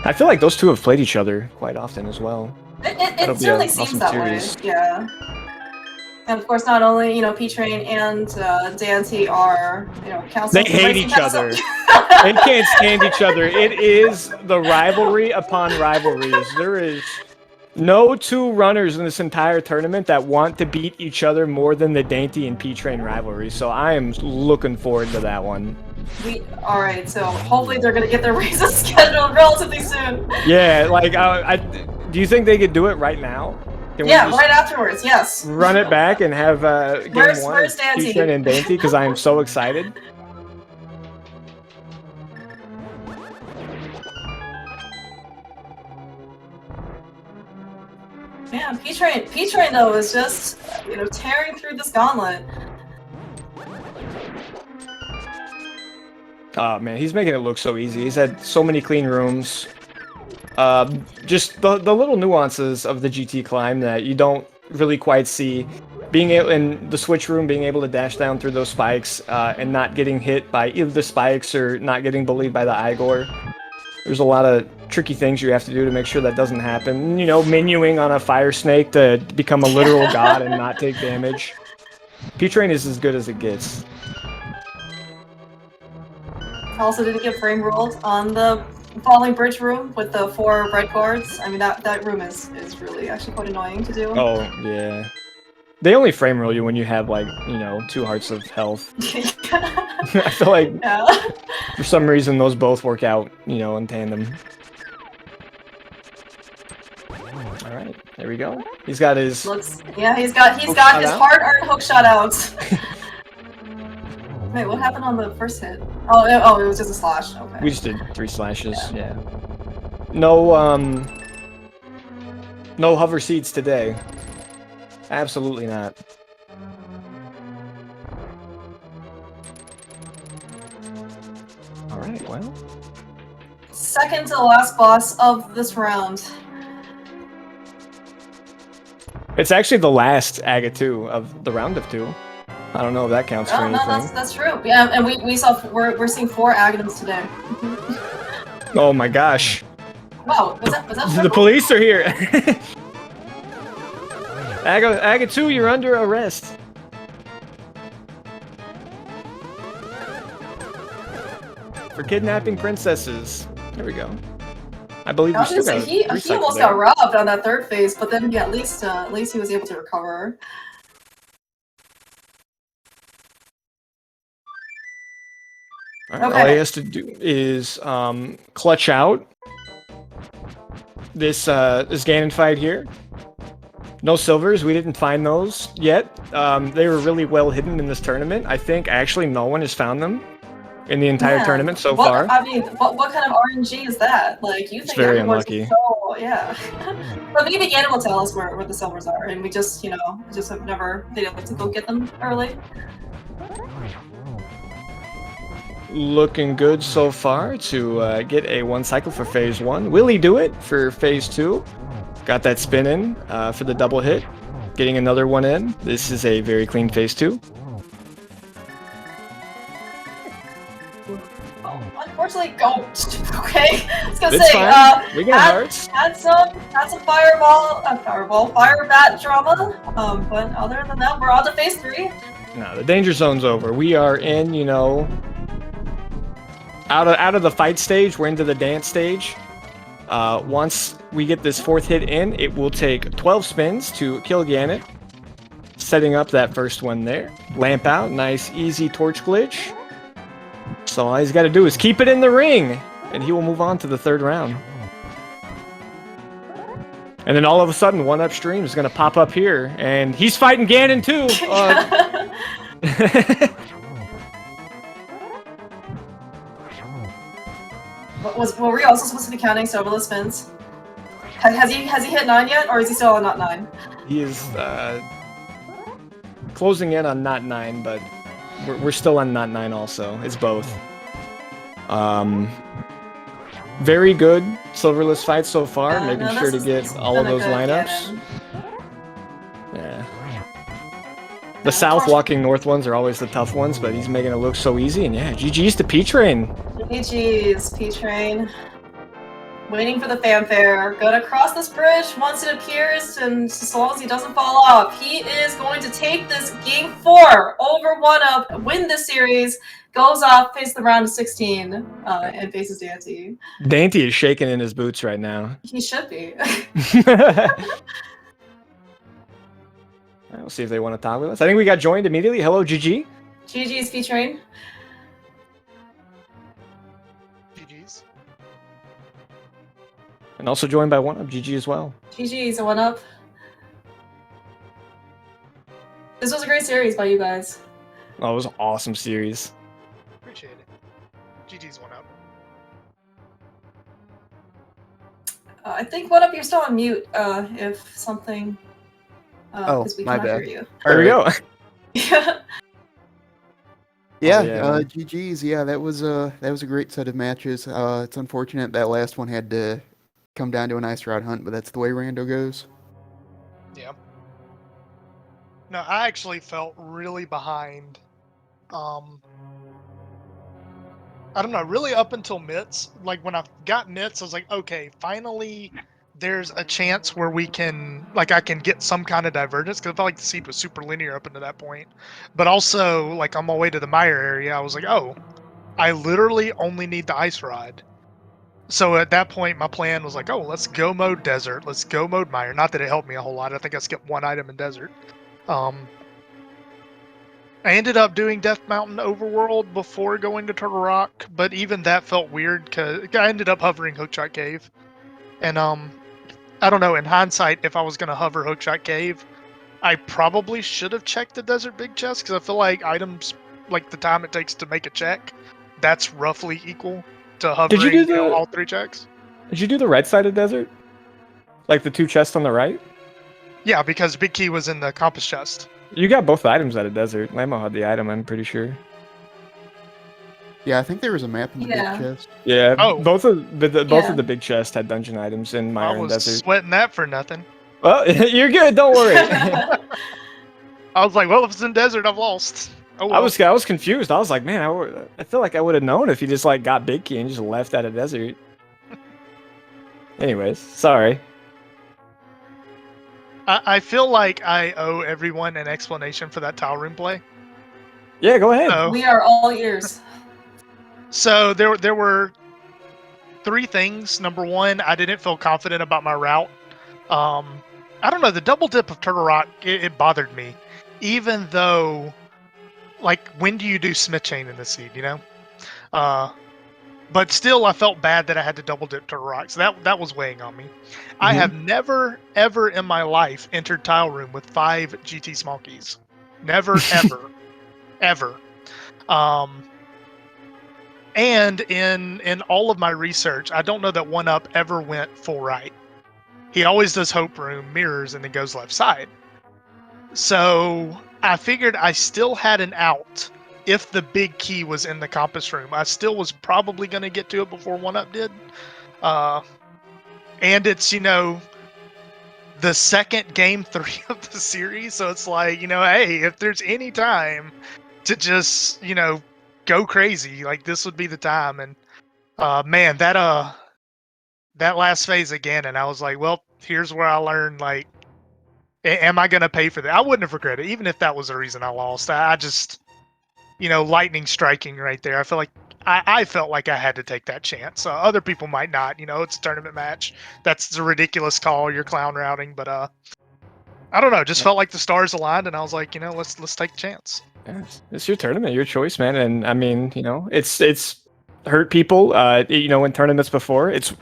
I feel like those two have played each other quite often as well. It certainly seems that way. Yeah. And of course, not only P-Train and Dante are council. They hate each other. They can't stand each other. It is the rivalry upon rivalries. There is no 2 runners in this entire tournament that want to beat each other more than the Dante and P-Train rivalry. So I am looking forward to that one. All right. So hopefully they're gonna get their races scheduled relatively soon. Yeah. Like, do you think they could do it right now? Yeah, right afterwards. Yes. Run it back and have game 1 where's Dante? P-Train and Dante because I am so excited. Man, P-Train though is just tearing through this gauntlet. Oh man, he's making it look so easy. He's had so many clean rooms. Just the little nuances of the GT climb that you don't really quite see. Being able in the switch room, being able to dash down through those spikes and not getting hit by either the spikes or not getting bullied by the Igor. There's a lot of tricky things you have to do to make sure that doesn't happen. Menuing on a fire snake to become a literal god and not take damage. P-Train is as good as it gets. Also didn't get frame rolled on the falling bridge room with the 4 red cards. I mean, that room is really actually quite annoying to do. Oh, yeah. They only frame roll you when you have, like, 2 hearts of health. I feel like, for some reason, those both work out, in tandem. Alright, there we go. He's got his... he's got his hard-earned hookshot out. Wait, what happened on the first hit? Oh, it was just a slash. Okay. We just did 3 slashes, yeah. No, no hover seeds today. Absolutely not. Alright, well. Second to the last boss of this round. It's actually the last Aga 2 of the round of 2. I don't know if that counts for Oh, no, anything. that's true. Yeah, and we're seeing 4 Agatums today. Oh my gosh. Wow, was that The triple? police are here. Aga 2, you're under arrest. For kidnapping princesses. There we go. I believe I we was still gonna got say he almost got robbed on that 3rd phase, but then yeah, at least he was able to recover. All right, Okay. all he has to do is clutch out this Ganon fight here. No silvers, we didn't find those yet. They were really well hidden in this tournament. I think actually no one has found them in the entire tournament so far. I mean, what kind of RNG is that? Like, you It's think very everyone's unlucky. so, yeah. But maybe Ganon will tell us where the silvers are, and we just, you know, just have never been able to go get them early. Looking good so far to get a 1 cycle for phase 1. Will he do it for phase 2? Got that spin in for the double hit. Getting another one in. This is a very clean phase 2. Oh, unfortunately, go. Okay, I was gonna It's say, fine. We got hearts. had some fire bat drama. But other than that, we're on to phase 3. No, the danger zone's over. We are in, you know, out of the fight stage. We're into the dance stage. Once we get this 4th hit in, it will take 12 spins to kill Ganon. Setting up that first one there. Lamp out, nice easy torch glitch. So all he's got to do is keep it in the ring, and he will move on to the 3rd round. And then all of a sudden, Oneup stream is going to pop up here, and he's fighting Ganon too. Were we also supposed to be counting serverless spins? Has he hit 9 yet, or is he still on not 9? He is closing in on not 9, but we're still on not 9 also. It's both. Very good silverless fights so far, making sure to get all of those lineups. Yeah. The south walking north ones are always the tough ones, but he's making it look so easy, and yeah, GG's to P-Train. GG's, P-Train. Waiting for the fanfare. Gonna cross this bridge once it appears, and as long as he doesn't fall off, he is going to take this game 4 over Oneup, win this series, goes off, faces the round of 16, and faces Dante. Dante is shaking in his boots right now. He should be. We'll see if they want to talk with us. I think we got joined immediately. Hello, GG. GG's, P-Train. GG's. And also joined by Oneup, GG as well. GG's, Oneup. This was a great series by you guys. Oh, it was an awesome series. Appreciate it. GG's Oneup. I think Oneup, you're still on mute. If something. Oh, we my cannot bad. hear you. There we go. Yeah. Yeah, yeah. GG's. Yeah, that was a great set of matches. It's unfortunate that last one had to come down to a nice route hunt, but that's the way Rando goes. Yeah. No, I actually felt really behind. I don't know, really up until Mitts. Like when I got Mitts, I was like, okay, finally there's a chance where we can, like, I can get some kind of divergence, because I felt like the seed was super linear up until that point. But also, like, on my way to the Meyer area, I was like, oh, I literally only need the ice rod. So at that point, my plan was like, oh, let's go mode desert. Let's go mode Meyer. Not that it helped me a whole lot. I think I skipped 1 item in desert. I ended up doing Death Mountain Overworld before going to Turtle Rock, but even that felt weird because I ended up hovering Hookshot Cave. And I don't know, in hindsight, if I was going to hover Hookshot Cave, I probably should have checked the Desert Big Chest, because I feel like items, like the time it takes to make a check, that's roughly equal to hovering Did you do all 3 checks. Did you do the right side of desert? Like the 2 chests on the right? Yeah, because Big Key was in the compass chest. You got both items out of desert. Lamo had the item, I'm pretty sure. Yeah, I think there was a map in the big chest. Yeah, Oh. both of the big chest had dungeon items in I Meyer and was desert. sweating that for nothing. Well, you're good. Don't worry. I was like, well, if it's in desert, I've lost. Oh well. I was confused. I was like, man, I feel like I would have known if you just like got big key and just left at a desert. Anyways, sorry. I feel like I owe everyone an explanation for that tile room play. Yeah, go ahead. So, We are all ears. so there were 3 things. Number 1, I didn't feel confident about my route. I don't know, the double dip of Turtle Rock, it bothered me. Even though, like, when do you do Smith Chain in the seed, you know? But still, I felt bad that I had to double dip Turtle Rock, so that was weighing on me. I have never, ever in my life entered Tile Room with 5 GT small keys. Never, ever, ever. And in all of my research, I don't know that Oneup ever went full right. He always does Hope Room, mirrors, and then goes left side. So I figured I still had an out if the big key was in the compass room. I still was probably going to get to it before Oneup did. And it's, you know, the second game 3 of the series. So it's like, you know, hey, if there's any time to just, you know, go crazy, like this would be the time. And man, that last phase again, and I was like, well, here's where I learned, like, am I going to pay for that? I wouldn't have regretted it, even if that was the reason I lost. I just, you know, lightning striking right there. I feel like I felt like I had to take that chance. Other people might not. You know, it's a tournament match. That's a ridiculous call. You're clown routing, but I don't know. Just felt like the stars aligned, and I was like, you know, let's take the chance. Yeah, it's your tournament, your choice, man. And I mean, you know, it's hurt people. You know, in tournaments before, it's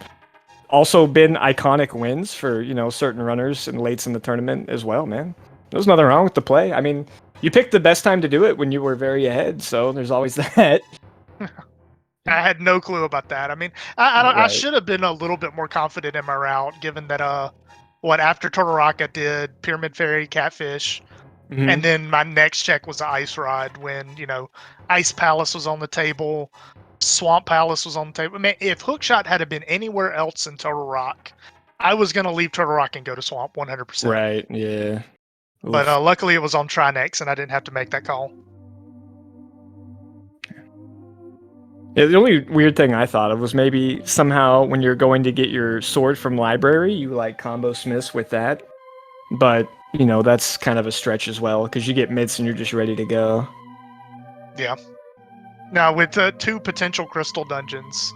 also been iconic wins for, you know, certain runners and lates in the tournament as well, man. There's nothing wrong with the play. I mean, you picked the best time to do it when you were very ahead, so there's always that. I had no clue about that. I mean, I Right. should have been a little bit more confident in my route, given that after Turtle Rock I did Pyramid Fairy, Catfish, Mhm. and then my next check was the Ice Rod when, you know, Ice Palace was on the table, Swamp Palace was on the table. I mean, if Hookshot had been anywhere else in Turtle Rock, I was going to leave Turtle Rock and go to Swamp 100%. Right, yeah. But Oof. luckily it was on Trinex and I didn't have to make that call. Yeah, the only weird thing I thought of was maybe somehow when you're going to get your sword from library, you like combo smiths with that. But, you know, that's kind of a stretch as well, because you get mids and you're just ready to go. Yeah. Now with 2 potential crystal dungeons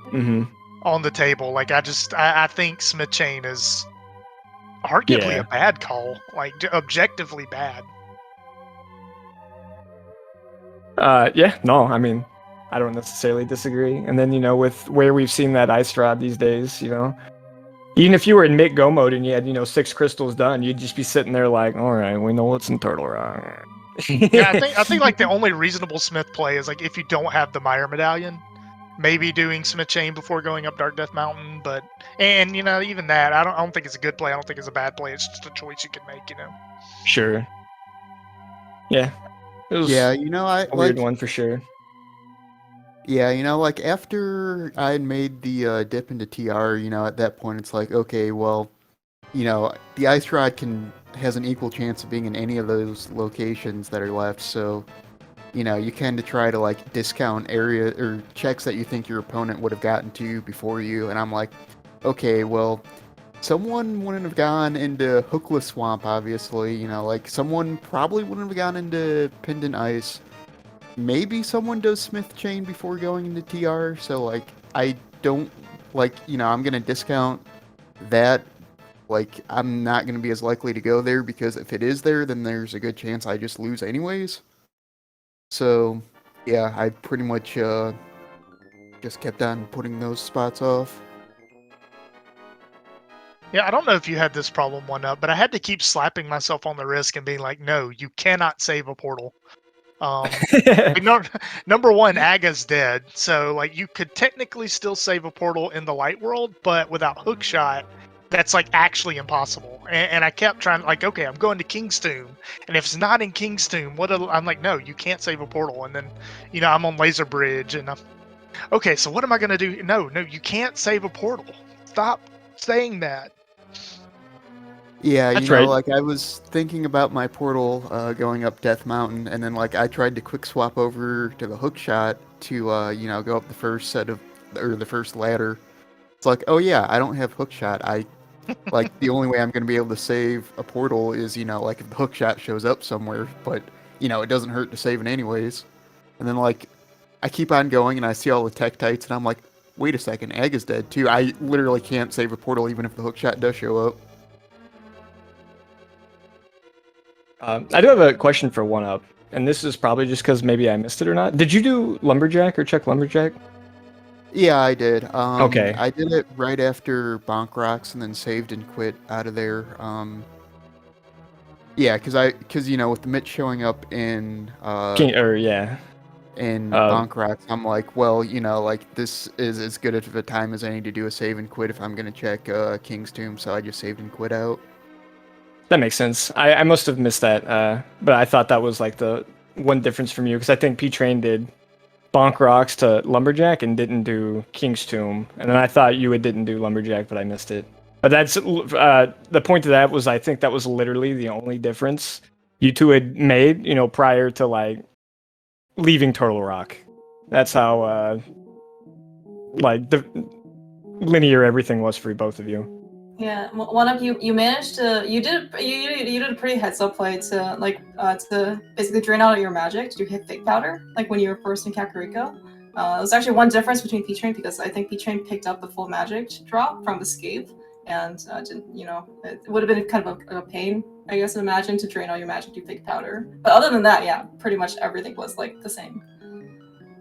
Mm-hmm. on the table, like I think Smith Chain is arguably Yeah. a bad call, like objectively bad. Yeah, no, I mean, I don't necessarily disagree. And then, you know, with where we've seen that ice rod these days, you know, even if you were in mid go mode and you had, you know, 6 crystals done, you'd just be sitting there like, all right, we know what's in Turtle Rock. Yeah, I think like the only reasonable Smith play is like if you don't have the Meyer medallion, maybe doing Smith Chain before going up Dark Death Mountain. But and you know, even that, I don't think it's a good play. I don't think it's a bad play. It's just a choice you can make, you know. Sure. Yeah. It was Yeah, you know, I a weird like. one for sure. Yeah, you know, like after I had made the dip into TR, you know, at that point it's like, okay, well, you know, the ice rod has an equal chance of being in any of those locations that are left, so you know, you kind of try to like discount area or checks that you think your opponent would have gotten to before you, and I'm like, okay, well, someone wouldn't have gone into Hookless Swamp, obviously, you know, like someone probably wouldn't have gone into Pendant Ice. Maybe someone does Smith Chain before going into TR, so like I don't like, you know, I'm gonna discount that. Like I'm not gonna be as likely to go there because if it is there, then there's a good chance I just lose anyways. So yeah, I pretty much just kept on putting those spots off. Yeah, I don't know if you had this problem Oneup, but I had to keep slapping myself on the wrist and being like, no, you cannot save a portal. Like, number 1, Aga's dead, so like you could technically still save a portal in the light world, but without Hookshot, that's like actually impossible. And I kept trying, like, okay, I'm going to King's Tomb, and if it's not in King's Tomb, I'm like, no, you can't save a portal. And then, you know, I'm on Laser Bridge, and I'm okay. So what am I gonna do? No, you can't save a portal. Stop saying that. Yeah, That's right. like I was thinking about my portal going up Death Mountain, and then like I tried to quick swap over to the hook shot to go up the first set of or the first ladder. It's like, oh yeah, I don't have hook shot. I like the only way I'm going to be able to save a portal is like if the hook shot shows up somewhere, but it doesn't hurt to save it anyways. And then like I keep on going and I see all the Tektites and I'm like, wait a second, Egg is dead too. I literally can't save a portal even if the hook shot does show up. I do have a question for Oneup, and this is probably just because maybe I missed it or not. Did you do Lumberjack or check Lumberjack? Yeah, I did. Okay. I did it right after Bonk Rocks and then saved and quit out of there. Yeah, because with the Mitch showing up Yeah. in Uh, Bonk Rocks, I'm like, well, like this is as good of a time as any to do a save and quit if I'm gonna check King's Tomb, so I just saved and quit out. that makes sense. I must have missed that, but I thought that was like the one difference from you because I think P Train did Bonk Rocks to Lumberjack and didn't do King's Tomb, and then I thought you didn't do Lumberjack, but I missed it. But that's the point of that was I think that was literally the only difference you two had made, prior to like leaving Turtle Rock. That's how like the linear everything was for both of you. Yeah, one of you managed to you did a pretty heads up play to basically drain out your magic to hit fake powder like when you were first in Kakariko. There's actually one difference between P-Train because I think P-Train picked up the full magic drop from Escape and didn't it would have been kind of a pain I guess imagine to drain all your magic to fake powder. But other than that, yeah, pretty much everything was like the same.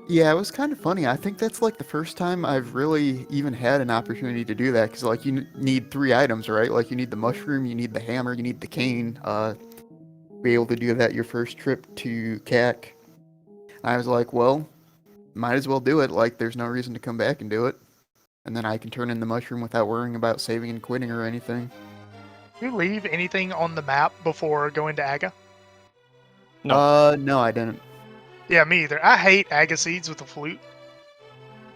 Yeah, it was kind of funny. I think that's like the first time I've really even had an opportunity to do that because like you need 3 items, right? Like you need the mushroom, you need the hammer, you need the cane. Be able to do that your first trip to CAC. I was like, well, might as well do it. Like there's no reason to come back and do it. And then I can turn in the mushroom without worrying about saving and quitting or anything. Did you leave anything on the map before going to Aga? No, I didn't. Yeah, me either. I hate Aga seeds with the flute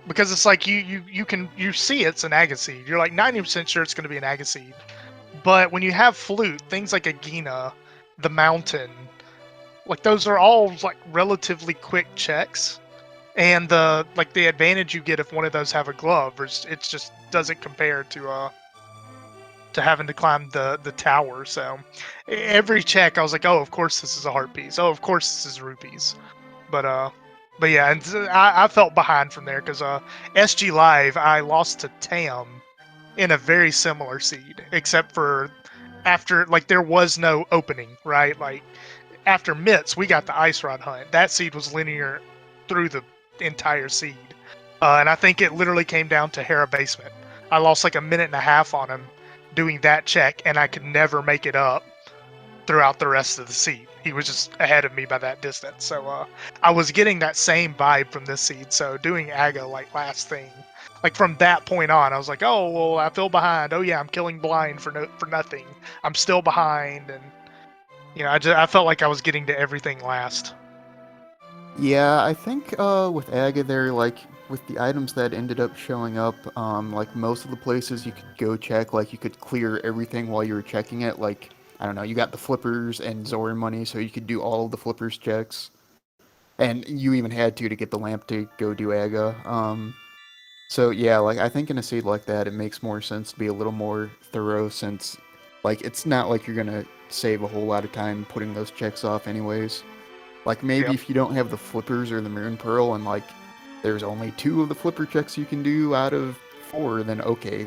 because it's like you see it's an Aga seed. You're like 90% sure it's going to be an Aga seed, but when you have flute, things like Agina, the mountain, like those are all like relatively quick checks, and the advantage you get if one of those have a glove, it just doesn't compare to having to climb the tower. So every check, I was like, oh, of course this is a heart piece. Oh, of course this is rupees. But yeah, and I felt behind from there because SG Live I lost to Tam in a very similar seed, except for after there was no opening, right? Like after Mitts, we got the Ice Rod Hunt. That seed was linear through the entire seed, and I think it literally came down to Hera Basement. I lost like a minute and a half on him doing that check, and I could never make it up throughout the rest of the seed. He was just ahead of me by that distance. So I was getting that same vibe from this seed. So doing Aga last thing, from that point on, I was like, oh well, I feel behind. Oh yeah, I'm killing blind for nothing. I'm still behind, and I felt like I was getting to everything last. Yeah, I think with Aga there, with the items that ended up showing up, most of the places you could go check, you could clear everything while you were checking it. I don't know, you got the flippers and Zora money, so you could do all of the flippers checks. And you even had to get the lamp to go do Aga. So yeah, I think in a seed like that, it makes more sense to be a little more thorough since, it's not like you're gonna save a whole lot of time putting those checks off anyways. Maybe Yep. if you don't have the flippers or the Moon Pearl and, there's only 2 of the flipper checks you can do out of 4, then okay,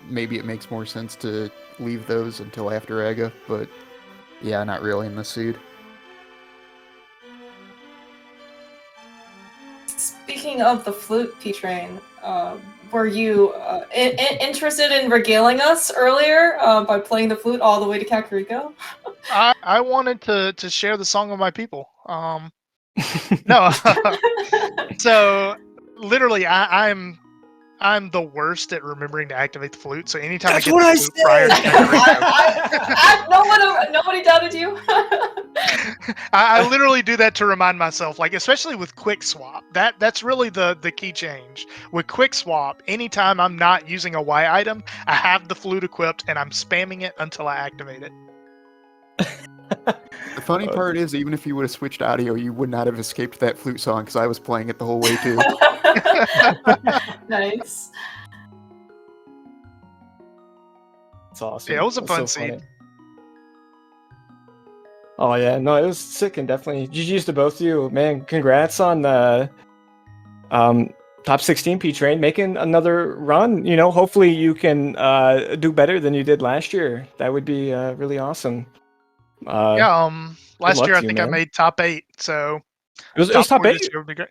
maybe it makes more sense to leave those until after Aga, but yeah, not really in this seed. Speaking of the flute, P-Train, were you interested in regaling us earlier by playing the flute all the way to Kakariko? I wanted to share the song of my people. No. So literally, I'm the worst at remembering to activate the flute. So anytime That's I get what the I flute prior to said! Kakariko, Nobody doubted you. I literally do that to remind myself, like especially with quick swap. That's really the key change. With quick swap, anytime I'm not using a Y item, I have the flute equipped and I'm spamming it until I activate it. The funny part is, even if you would have switched audio, you would not have escaped that flute song because I was playing it the whole way too. Nice. It's awesome. Yeah, it was a That's fun so seed. funny. Oh yeah, no, it was sick and definitely GG's to both of you, man. Congrats on the top 16 P Train making another run. You know, hopefully you can do better than you did last year. That would be really awesome. Yeah, last luck year I to you, think I man. made top 8, so it was top four 8. this year would be great.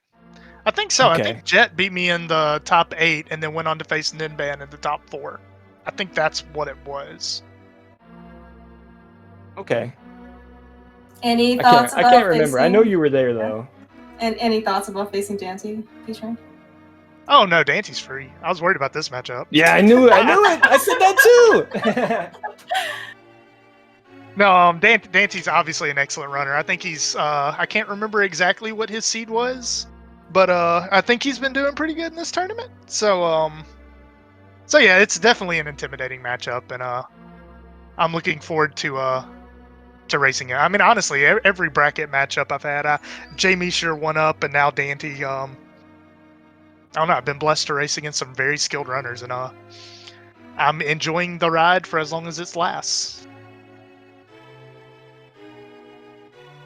I think so. I Okay. think Jet beat me in the top 8 and then went on to face Ninban in the top 4. I think that's what it was. Okay. Any I thoughts can't. about I can't remember. I know facing- you were there though. And any thoughts about facing Dante, P-Train? Oh no, Dante's free. I was worried about this matchup. Yeah, I knew it. I knew it. I said that too. No, Dante's obviously an excellent runner. I think he's I can't remember exactly what his seed was, but I think he's been doing pretty good in this tournament. So so yeah, it's definitely an intimidating matchup, and I'm looking forward to racing it. I mean, honestly, every bracket matchup I've had, Jamie sure won up, and now Dante. I don't know. I've been blessed to race against some very skilled runners, and I'm enjoying the ride for as long as it lasts.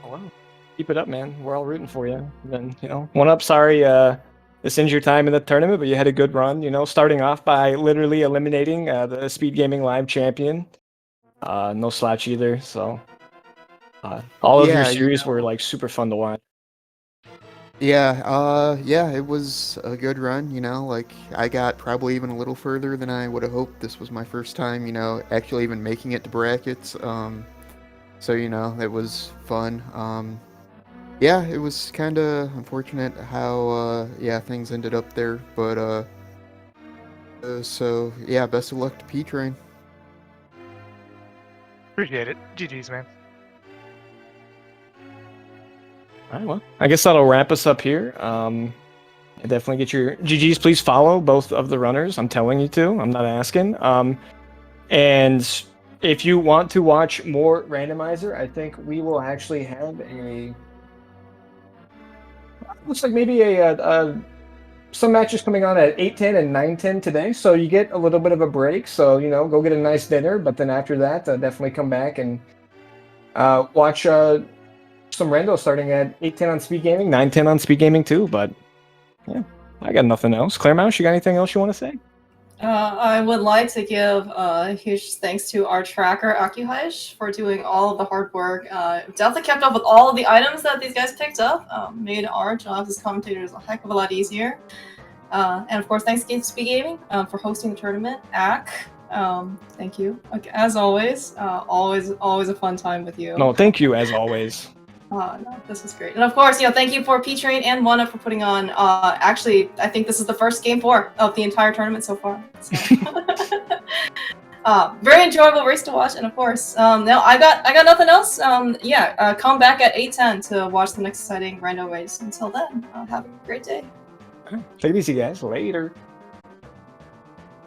Oh, wow. Keep it up, man. We're all rooting for you. And then, you know, Oneup, sorry this ends your time in the tournament, but you had a good run, you know, starting off by literally eliminating the SpeedGaming Live champion. No slouch either, so all of your Yeah, you series were like super fun to watch. Yeah, it was a good run, you know, like I got probably even a little further than I would have hoped. This was my first time, you know, actually even making it to brackets. So, you know, it was fun. Yeah, it was kind of unfortunate how, yeah, things ended up there, but, so, yeah, best of luck to P-Train. Appreciate it. GG's, man. All right, well, I guess that'll wrap us up here. Definitely get your GGs. Please follow both of the runners. I'm telling you to. I'm not asking. And if you want to watch more Randomizer, I think we will actually have a. Looks like maybe some matches coming on at 8:10 and 9:10 today. So you get a little bit of a break. So, you know, go get a nice dinner. But then after that, definitely come back and watch some rando starting at 8:10 on SpeedGaming, 9:10 on SpeedGaming too. But yeah, I got nothing else. Claire Mouse, you got anything else you want to say? I would like to give a huge thanks to our tracker, Akuhaish, for doing all of the hard work. Definitely kept up with all of the items that these guys picked up. Made our jobs as commentators a heck of a lot easier. And of course, thanks again to SpeedGaming for hosting the tournament. Ak, thank you. Okay, as always, always a fun time with you. No, thank you as always. No, this was great. And of course, you know, thank you for P-Train and Oneup for putting on, actually, I think this is the first Game 4 of the entire tournament so far. So. Very enjoyable race to watch, and of course, no, I got nothing else. Come back at 8:10 to watch the next exciting rando race. Until then, have a great day. Take it easy, guys. Later.